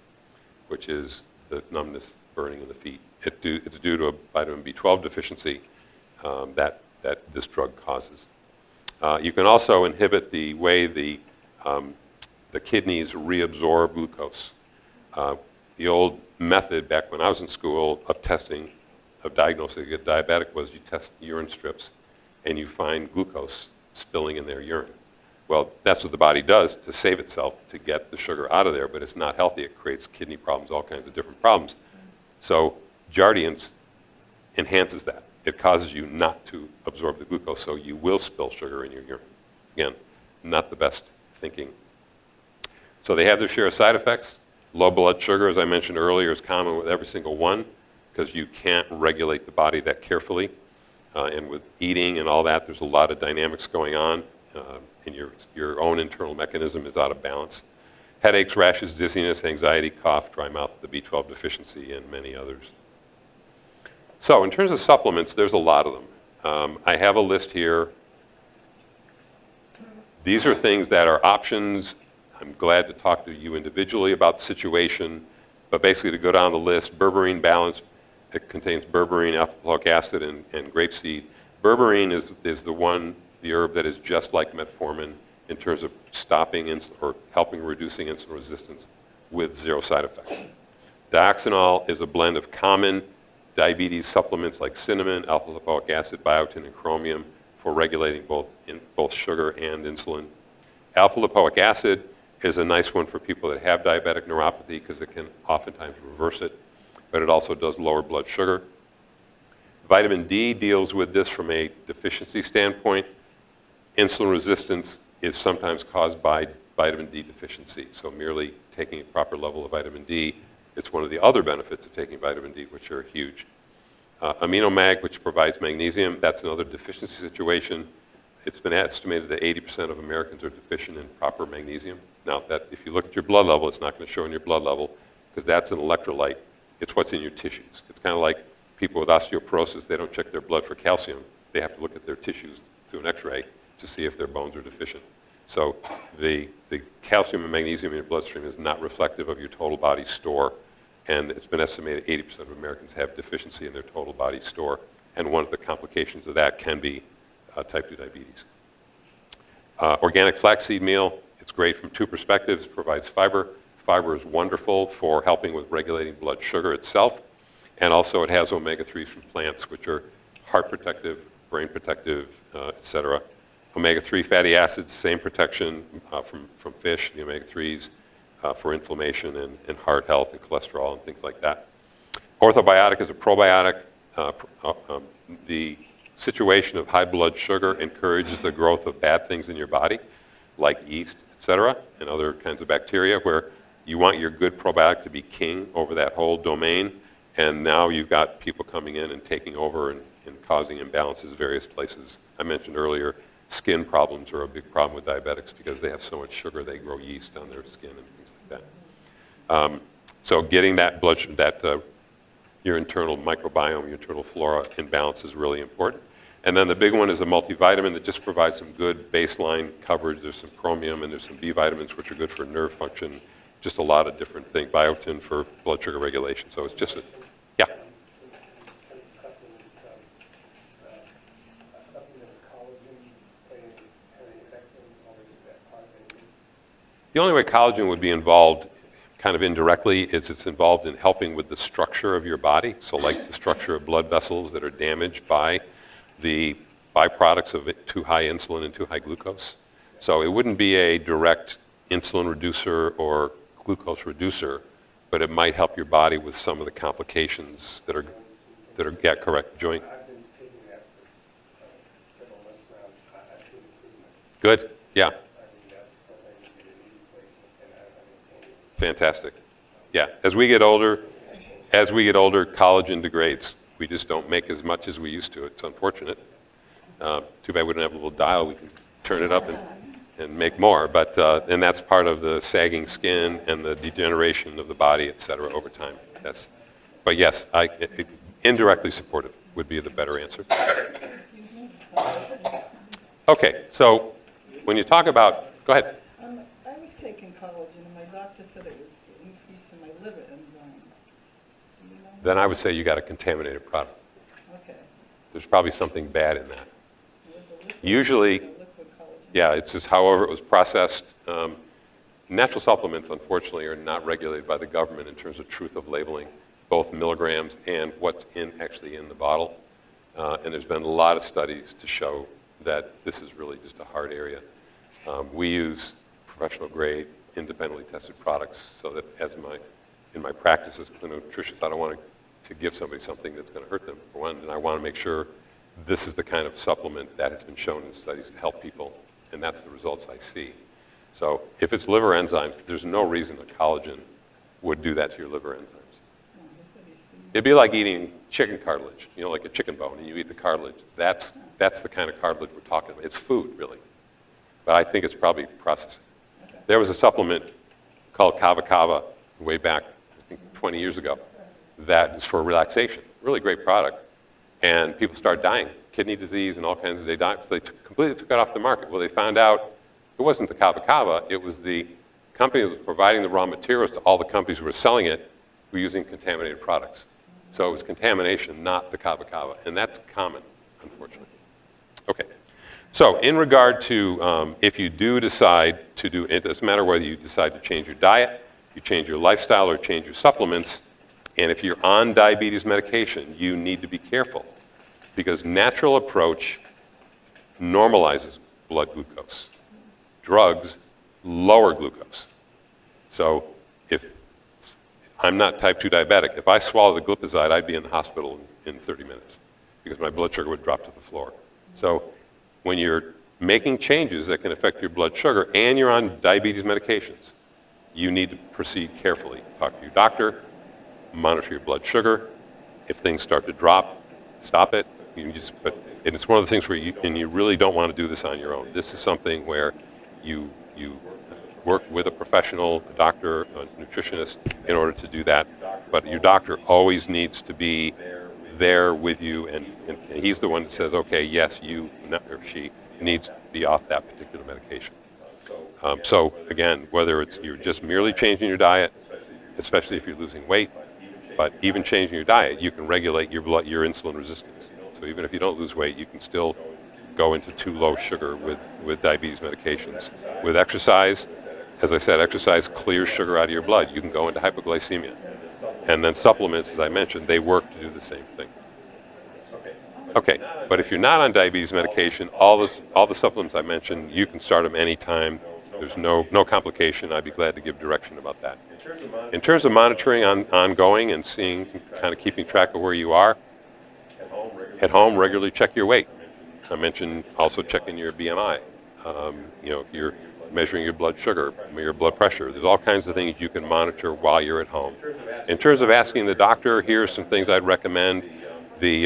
which is the numbness, burning in the feet. It's due to a vitamin B12 deficiency that this drug causes. You can also inhibit the way the kidneys reabsorb glucose. The old method back when I was in school of testing, of diagnosing a diabetic was you test urine strips and you find glucose spilling in their urine. Well, that's what the body does to save itself, to get the sugar out of there, but it's not healthy. It creates kidney problems, all kinds of different problems. So Jardiance enhances that. It causes you not to absorb the glucose, so you will spill sugar in your urine. Again, not the best thinking. So they have their share of side effects. Low blood sugar, as I mentioned earlier, is common with every single one because you can't regulate the body that carefully. and with eating and all that, there's a lot of dynamics going on, and your own internal mechanism is out of balance. Headaches, rashes, dizziness, anxiety, cough, dry mouth, the B12 deficiency, and many others. So in terms of supplements, there's a lot of them. I have a list here. These are things that are options. I'm glad to talk to you individually about the situation, but basically to go down the list, berberine balance, it contains berberine, alpha-lipoic acid, and grapeseed. Berberine is the herb that is just like metformin in terms of stopping or helping reducing insulin resistance with 0 side effects. Dioxanol is a blend of common diabetes supplements like cinnamon, alpha-lipoic acid, biotin, and chromium for regulating both sugar and insulin. Alpha-lipoic acid is a nice one for people that have diabetic neuropathy because it can oftentimes reverse it, but it also does lower blood sugar. Vitamin D deals with this from a deficiency standpoint. Insulin resistance is sometimes caused by vitamin D deficiency, so merely taking a proper level of vitamin D, it's one of the other benefits of taking vitamin D, which are huge. Aminomag, which provides magnesium, that's another deficiency situation. It's been estimated that 80% of Americans are deficient in proper magnesium. Now, that if you look at your blood level, it's not going to show in your blood level because that's an electrolyte. It's what's in your tissues. It's kind of like people with osteoporosis, they don't check their blood for calcium. They have to look at their tissues through an x-ray to see if their bones are deficient. So the calcium and magnesium in your bloodstream is not reflective of your total body store. And it's been estimated 80% of Americans have deficiency in their total body store. And one of the complications of that can be type 2 diabetes. Organic flaxseed meal, it's great from 2 perspectives. It provides fiber. Fiber is wonderful for helping with regulating blood sugar itself. And also it has omega-3s from plants, which are heart protective, brain protective, etc. Omega-3 fatty acids, same protection from fish, the omega-3s for inflammation and heart health and cholesterol and things like that. Orthobiotic is a probiotic. The situation of high blood sugar encourages the growth of bad things in your body, like yeast, etc., and other kinds of bacteria, where you want your good probiotic to be king over that whole domain. And now you've got people coming in and taking over and causing imbalances various places. I mentioned earlier, skin problems are a big problem with diabetics because they have so much sugar they grow yeast on their skin and things like that. So getting that your internal microbiome, your internal flora in balance is really important. And then the big one is a multivitamin that just provides some good baseline coverage. There's some chromium and there's some B vitamins which are good for nerve function. Just a lot of different things. Biotin for blood sugar regulation. So it's just yeah. The only way collagen would be involved kind of indirectly is it's involved in helping with the structure of your body. So like the structure of blood vessels that are damaged by the byproducts of too high insulin and too high glucose. So it wouldn't be a direct insulin reducer or glucose reducer, but it might help your body with some of the complications that are yeah, correct, joint. I've been taking that for several months now. I've seen improvement. Good, yeah. I mean, that's stuff I needed a knee replacement, and I've been Fantastic. Yeah, as we get older, collagen degrades. We just don't make as much as we used to. It's unfortunate. Too bad we don't have a little dial. We can turn it up and make more. But and that's part of the sagging skin and the degeneration of the body, et cetera, over time. But yes, indirectly supportive would be the better answer. Okay, so when you talk about, go ahead. I was taking collagen, and my doctor said it was increasing my liver enzymes. Do you know? Then I would say you got a contaminated product. Okay. There's probably something bad in that. Was the liquid- Usually, the liquid collagen? yeah, it's just however it was processed. Natural supplements, unfortunately, are not regulated by the government in terms of truth of labeling, both milligrams and what's actually in the bottle. And there's been a lot of studies to show that this is really just a hard area. We use professional grade, independently tested products so that in my practice as a clinical nutritionist, I don't want to give somebody something that's going to hurt them, for one, and I want to make sure this is the kind of supplement that has been shown in studies to help people, and that's the results I see. So if it's liver enzymes, there's no reason a collagen would do that to your liver enzymes. Oh, he said he's seen It'd be like eating chicken cartilage, like a chicken bone, and you eat the cartilage. That's the kind of cartilage we're talking about. It's food, really. But I think it's probably processing. There was a supplement called Kava Kava way back, I think 20 years ago, that is for relaxation. Really great product. And people started dying, kidney disease and all kinds of, they died. So they completely took it off the market. Well, they found out it wasn't the Kava Kava, it was the company that was providing the raw materials to all the companies who were selling it were using contaminated products. So it was contamination, not the Kava Kava. And that's common, unfortunately. Okay. So in regard to if you do decide to do, it doesn't matter whether you decide to change your diet, you change your lifestyle, or change your supplements, and if you're on diabetes medication, you need to be careful because natural approach normalizes blood glucose. Drugs lower glucose. So if I'm not type 2 diabetic, if I swallowed a glipizide, I'd be in the hospital in 30 minutes because my blood sugar would drop to the floor. So when you're making changes that can affect your blood sugar and you're on diabetes medications, you need to proceed carefully. Talk to your doctor, monitor your blood sugar. If things start to drop, stop it. And it's one of the things where you really don't want to do this on your own. This is something where you work with a professional, a doctor, a nutritionist in order to do that. But your doctor always needs to be there with you, and he's the one that says, okay, yes, you or she needs to be off that particular medication. So again, whether you're just merely changing your diet, especially if you're losing weight, but even changing your diet, you can regulate your insulin resistance. So even if you don't lose weight, you can still go into too low sugar with diabetes medications. With exercise, as I said, exercise clears sugar out of your blood. You can go into hypoglycemia. And then supplements, as I mentioned, they work to do the same thing. Okay, but if you're not on diabetes medication, all the supplements I mentioned, you can start them anytime. There's no complication. I'd be glad to give direction about that. In terms of monitoring ongoing and seeing, kind of keeping track of where you are, at home, regularly check your weight. I mentioned also checking your BMI. If you're measuring your blood sugar, your blood pressure. There's all kinds of things you can monitor while you're at home. In terms of asking the doctor, here are some things I'd recommend. The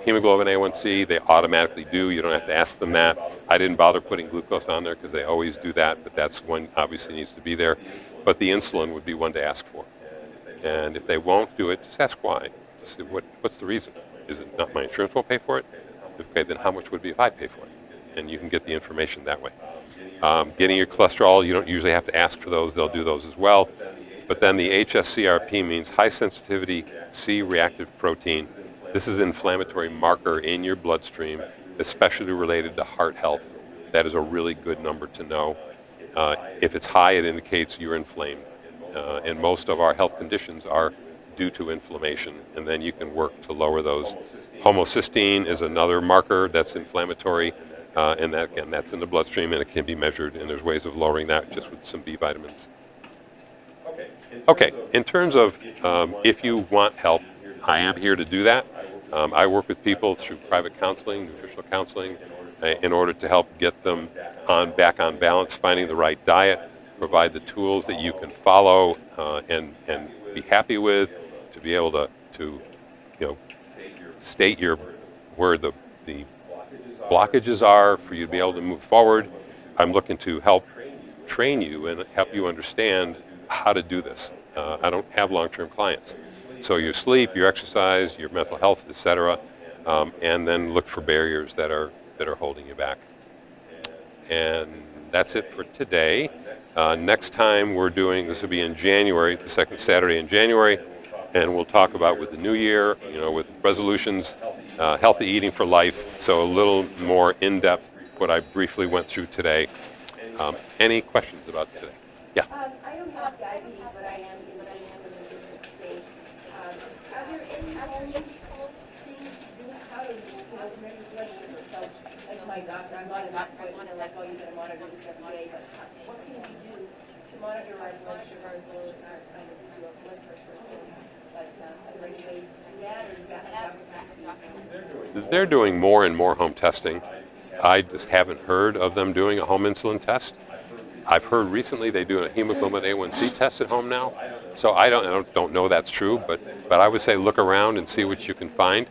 hemoglobin A1C, they automatically do. You don't have to ask them that. I didn't bother putting glucose on there because they always do that, but that's one obviously needs to be there. But the insulin would be one to ask for. And if they won't do it, just ask why. Just say, what's the reason? Is it not my insurance won't pay for it? Okay, then how much would it be if I pay for it? And you can get the information that way. Getting your cholesterol, you don't usually have to ask for those. They'll do those as well. But then the HSCRP means high sensitivity C-reactive protein. This is an inflammatory marker in your bloodstream, especially related to heart health. That is a really good number to know. If it's high, it indicates you're inflamed. And most of our health conditions are due to inflammation. And then you can work to lower those. Homocysteine is another marker that's inflammatory. And that, again, that's in the bloodstream and it can be measured, and there's ways of lowering that just with some B vitamins. Okay, in terms of if you want help, I am here to do that. I work with people through private counseling, nutritional counseling, in order to help get them back on balance, finding the right diet, provide the tools that you can follow and be happy with, to be able to state where the blockages are for you to be able to move forward. I'm looking to help train you and help you understand how to do this. I don't have long-term clients. So your sleep, your exercise, your mental health, etc., and then look for barriers that are holding you back. And that's it for today. Next time we're doing, this will be in January, the second Saturday in January, and we'll talk about with the new year, with resolutions, healthy eating for life, so a little more in-depth what I briefly went through today. Any questions about today? Yeah. I don't have diabetes, but I am in the resistant state. Are there any home things how to measure blood sugar? So, as my doctor, I'm not a doctor, I want to let go, you gotta monitor this every day, but what can we do to monitor our blood sugar as well as our blood pressure? But are there any ways to do that, or is that They're doing more and more home testing. I just haven't heard of them doing a home insulin test. I've heard recently they do a hemoglobin A1C test at home now. So I don't know that's true, but but I would say look around and see what you can find.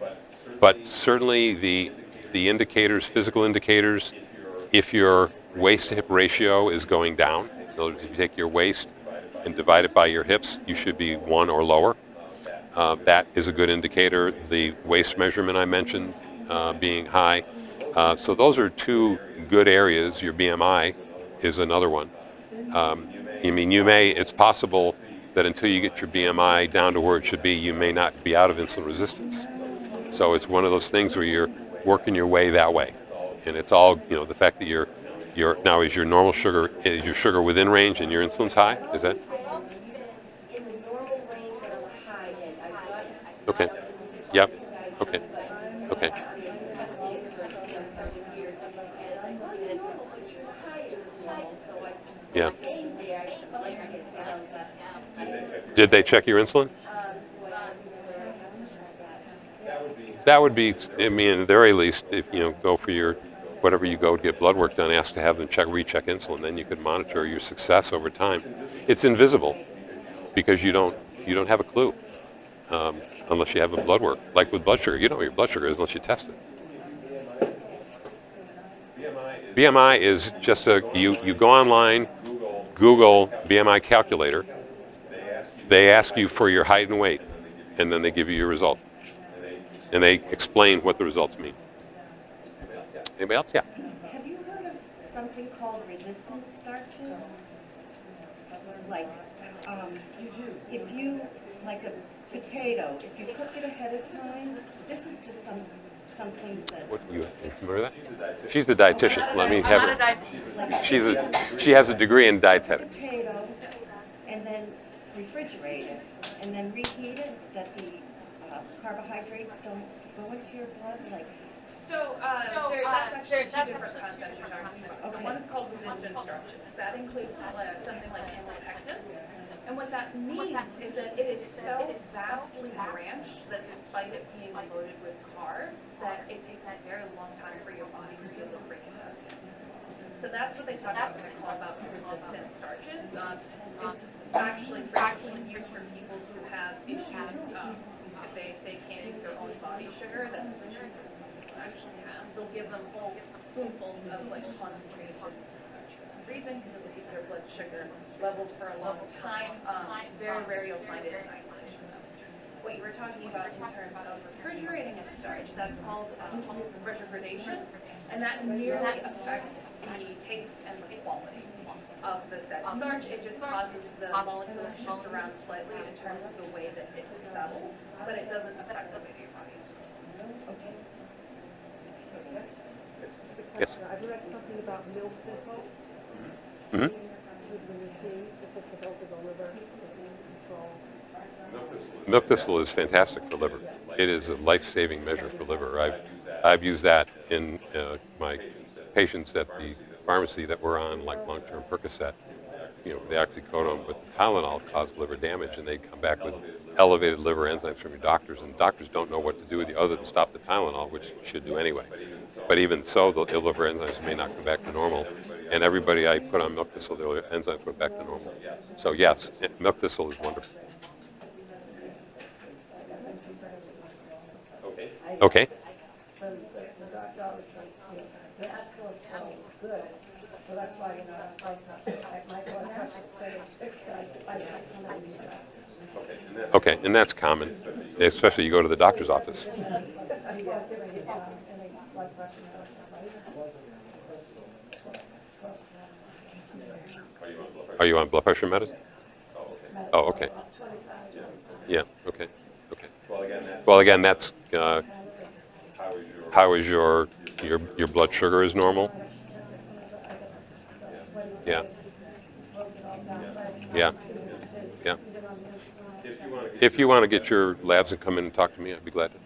But certainly the indicators, physical indicators, if your waist to hip ratio is going down, in other words, if you take your waist and divide it by your hips, you should be 1 or lower. That is a good indicator. The waist measurement I mentioned being high. So those are two good areas. Your BMI is another one. It's possible that until you get your BMI down to where it should be, you may not be out of insulin resistance. So it's one of those things where you're working your way that way. And it's all, the fact that now is your normal sugar, is your sugar within range and your insulin's high? Is that? In the normal range, but on the high end. Okay. Yep. Okay. Okay. Yeah. Did they check your insulin? That would be, at the very least, if go for your, whatever you go to get blood work done, ask to have them recheck insulin. Then you could monitor your success over time. It's invisible because you don't have a clue unless you have a blood work. Like with blood sugar, you know what your blood sugar is unless you test it. BMI is just you go online, Google BMI calculator. They ask you for your height and weight, and then they give you your result. And they explain what the results mean. Anybody else? Yeah. Have you heard of something called resistance starches? Like, if you, like a potato, if you cook it ahead of time, this is just some things that... What you remember that? She's the dietitian. Let me have her. She has a degree in dietetics. Potato, and then refrigerate it, and then reheat it, that the carbohydrates don't go into your blood, like... That's actually two different concepts you're talking about. So one is called resistant starches. That includes something like amylopectin. And what that means is that it is so vastly branched that despite it being loaded with carbs, that it takes a very long time for your body to be able to break it up. So that's what they talk about when they call about resistant starches. This is actually frequently used for people who have issues, if they say can't use their own body sugar, that's the truth actually have. They'll give them whole spoonfuls of concentrated resistant starch for that reason, because it will keep their blood sugar leveled for a long time. Very rare you'll find it in isolation though. What you were talking about in terms of refrigerating a starch, that's called retrogradation, and that merely affects the taste and the quality of the said starch. It just causes the molecule to shift around slightly in terms of the way that it settles, but it doesn't affect the way that your body absorbs. Okay. Yes. I've read something about milk thistle. Mm-hmm. When you see if it's a healthy liver, control. Milk thistle is fantastic for liver. It is a life-saving measure for liver. I've used that in my patients at the pharmacy that were on like long-term Percocet, the oxycodone, but the Tylenol caused liver damage, and they come back with elevated liver enzymes from your doctors, and doctors don't know what to do with you other than stop the Tylenol, which you should do anyway. But even so, the liver enzymes may not come back to normal, and everybody I put on milk thistle, their enzymes went back to normal. So yes, milk thistle is wonderful. Okay. The doctor always says, the cholesterol is good. So that's why, my blood pressure stays fixed. Okay, and that's common, especially you go to the doctor's office. Are you on blood pressure medicine? Oh, okay. Yeah, okay, okay. Well, again, that's, how is your blood sugar is normal? Yeah. Yeah. Yeah. If you want to get your labs and come in and talk to me, I'd be glad to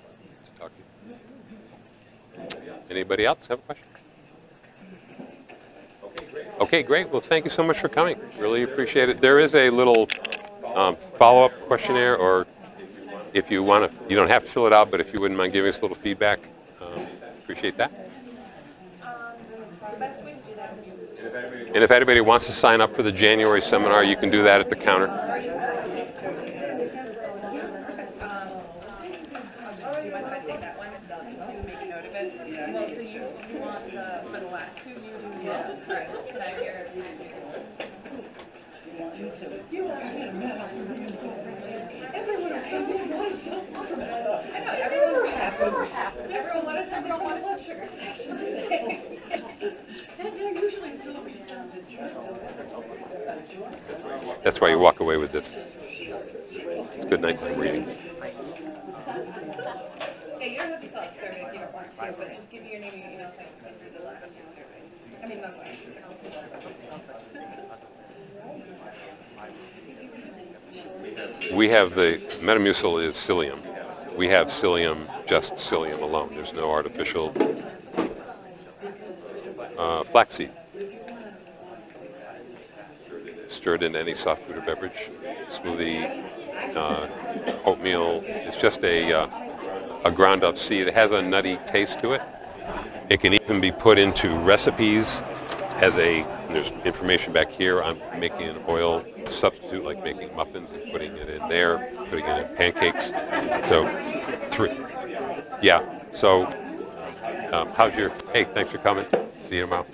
talk to you. Anybody else have a question? Okay, great. Well, thank you so much for coming. Really appreciate it. There is a little follow-up questionnaire, or if you want to, you don't have to fill it out, but if you wouldn't mind giving us a little feedback, appreciate that. The best way to do that is And if anybody wants to sign up for the January seminar, you can do that at the counter. I know, everyone was happy. Everyone wanted to know what blood sugar section today. That's why you walk away with this. It's good nighttime reading. Yeah, you don't have to fill out the survey if you don't want to, but just give me your name and your email so I can send you the last two surveys. I mean, that's fine. We have the Metamucil is psyllium. We have psyllium, just psyllium alone. There's no artificial flaxseed. Stirred into any soft food or beverage, smoothie, oatmeal. It's just a ground up seed. It has a nutty taste to it. It can even be put into recipes as there's information back here on making an oil substitute, like making muffins and putting it in there, putting it in pancakes. So, yeah. So, hey, thanks for coming. See you tomorrow.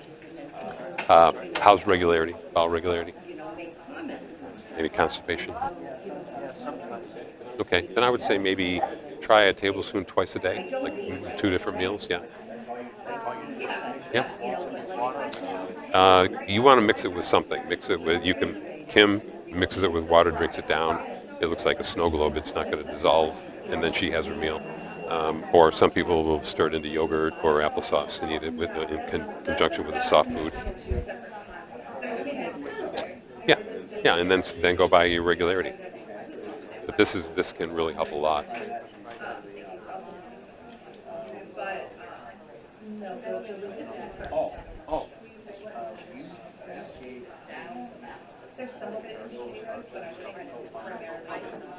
How's regularity, bowel regularity? Maybe constipation? Okay, then I would say maybe try a tablespoon twice a day, like 2 different meals, yeah. Yeah. You want to mix it with something. Kim mixes it with water, drinks it down. It looks like a snow globe. It's not going to dissolve, and then she has her meal. Or some people will stir it into yogurt or applesauce and eat it in conjunction with a soft food. Yeah, and then go by your regularity. But this can really help a lot.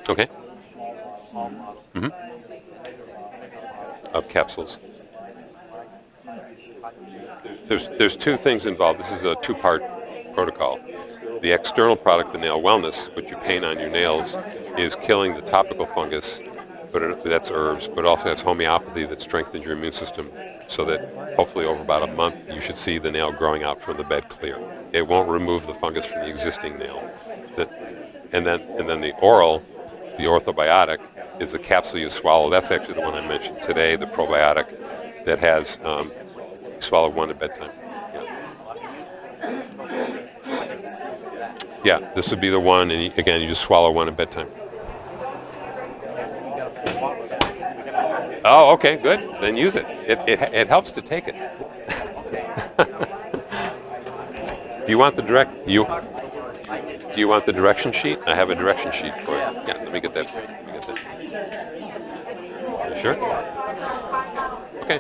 Okay. Mm-hmm. Of capsules. There's 2 things involved. This is a 2-part protocol. The external product, the nail wellness, which you paint on your nails, is killing the topical fungus, but that's herbs, but it also has homeopathy that strengthens your immune system so that hopefully over about a month you should see the nail growing out from the bed clear. It won't remove the fungus from the existing nail. And then the oral, the orthobiotic, is the capsule you swallow. That's actually the one I mentioned today, the probiotic that has, you swallow 1 at bedtime. Yeah, this would be the one, and again, you just swallow 1 at bedtime. Oh, okay, good. Then use it. It helps to take it. Do you want the Do you want the direction sheet? I have a direction sheet for you. Yeah, let me get that. You sure? Okay.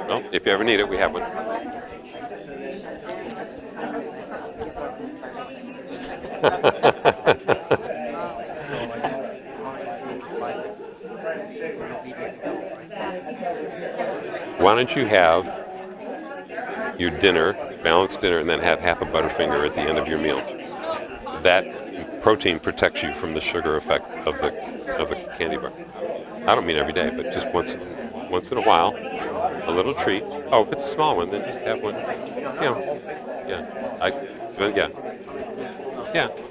Well, if you ever need it, we have one. Why don't you have your dinner, balanced dinner, and then have half a Butterfinger at the end of your meal? That protein protects you from the sugar effect of the candy bar. I don't mean every day, but just once in a while, a little treat. Oh, if it's a small one, then just have one.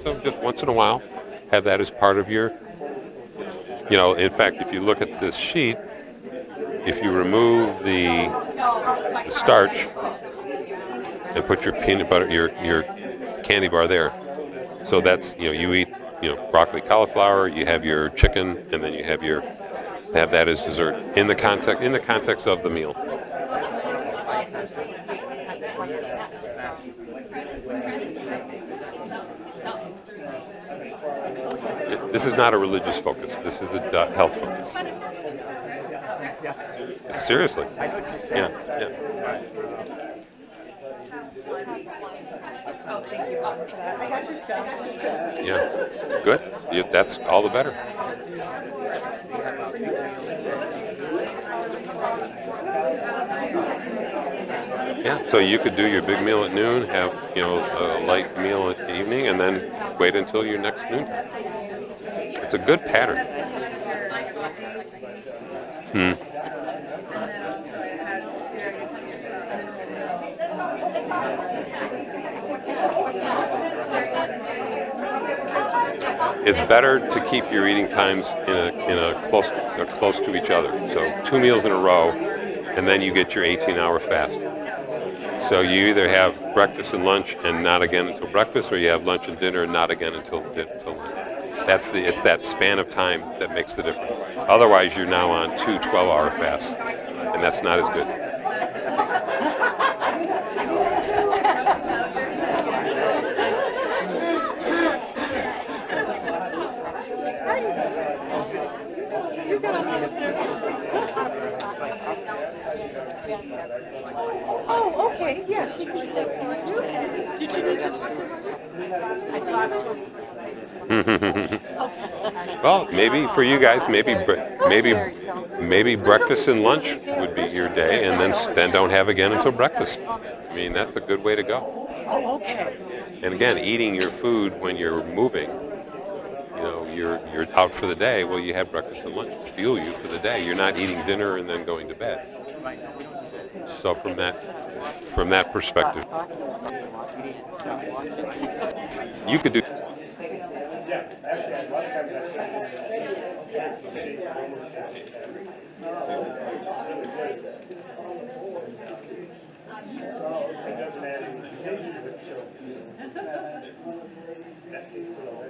So just once in a while, have that as part of your. In fact, if you look at this sheet, if you remove the starch and put your peanut butter, your candy bar there, so that's you eat broccoli, cauliflower, you have your chicken, and then you have that as dessert in the context of the meal. This is not a religious focus. This is a health focus. Seriously. Yeah. Yeah. Good. That's all the better. Yeah. So you could do your big meal at noon, have a light meal at the evening, and then wait until your next noon. It's a good pattern. it's better to keep your eating times close to each other. So 2 meals in a row, and then you get your 18-hour fast. So you either have breakfast and lunch and not again until breakfast, or you have lunch and dinner and not again until lunch. It's that span of time that makes the difference. Otherwise, you're now on 2 12-hour fasts, and that's not as good. Oh, okay, yeah, she did. Did you need to talk to her? I talked to her. Well, maybe for you guys, maybe breakfast and lunch would be your day, and then don't have again until breakfast. I mean, that's a good way to go. Oh, okay. And again, eating your food when you're moving, you're out for the day. Well, you have breakfast and lunch to fuel you for the day. You're not eating dinner and then going to bed. So from that perspective, you could do. Yeah, actually, a lot of times I think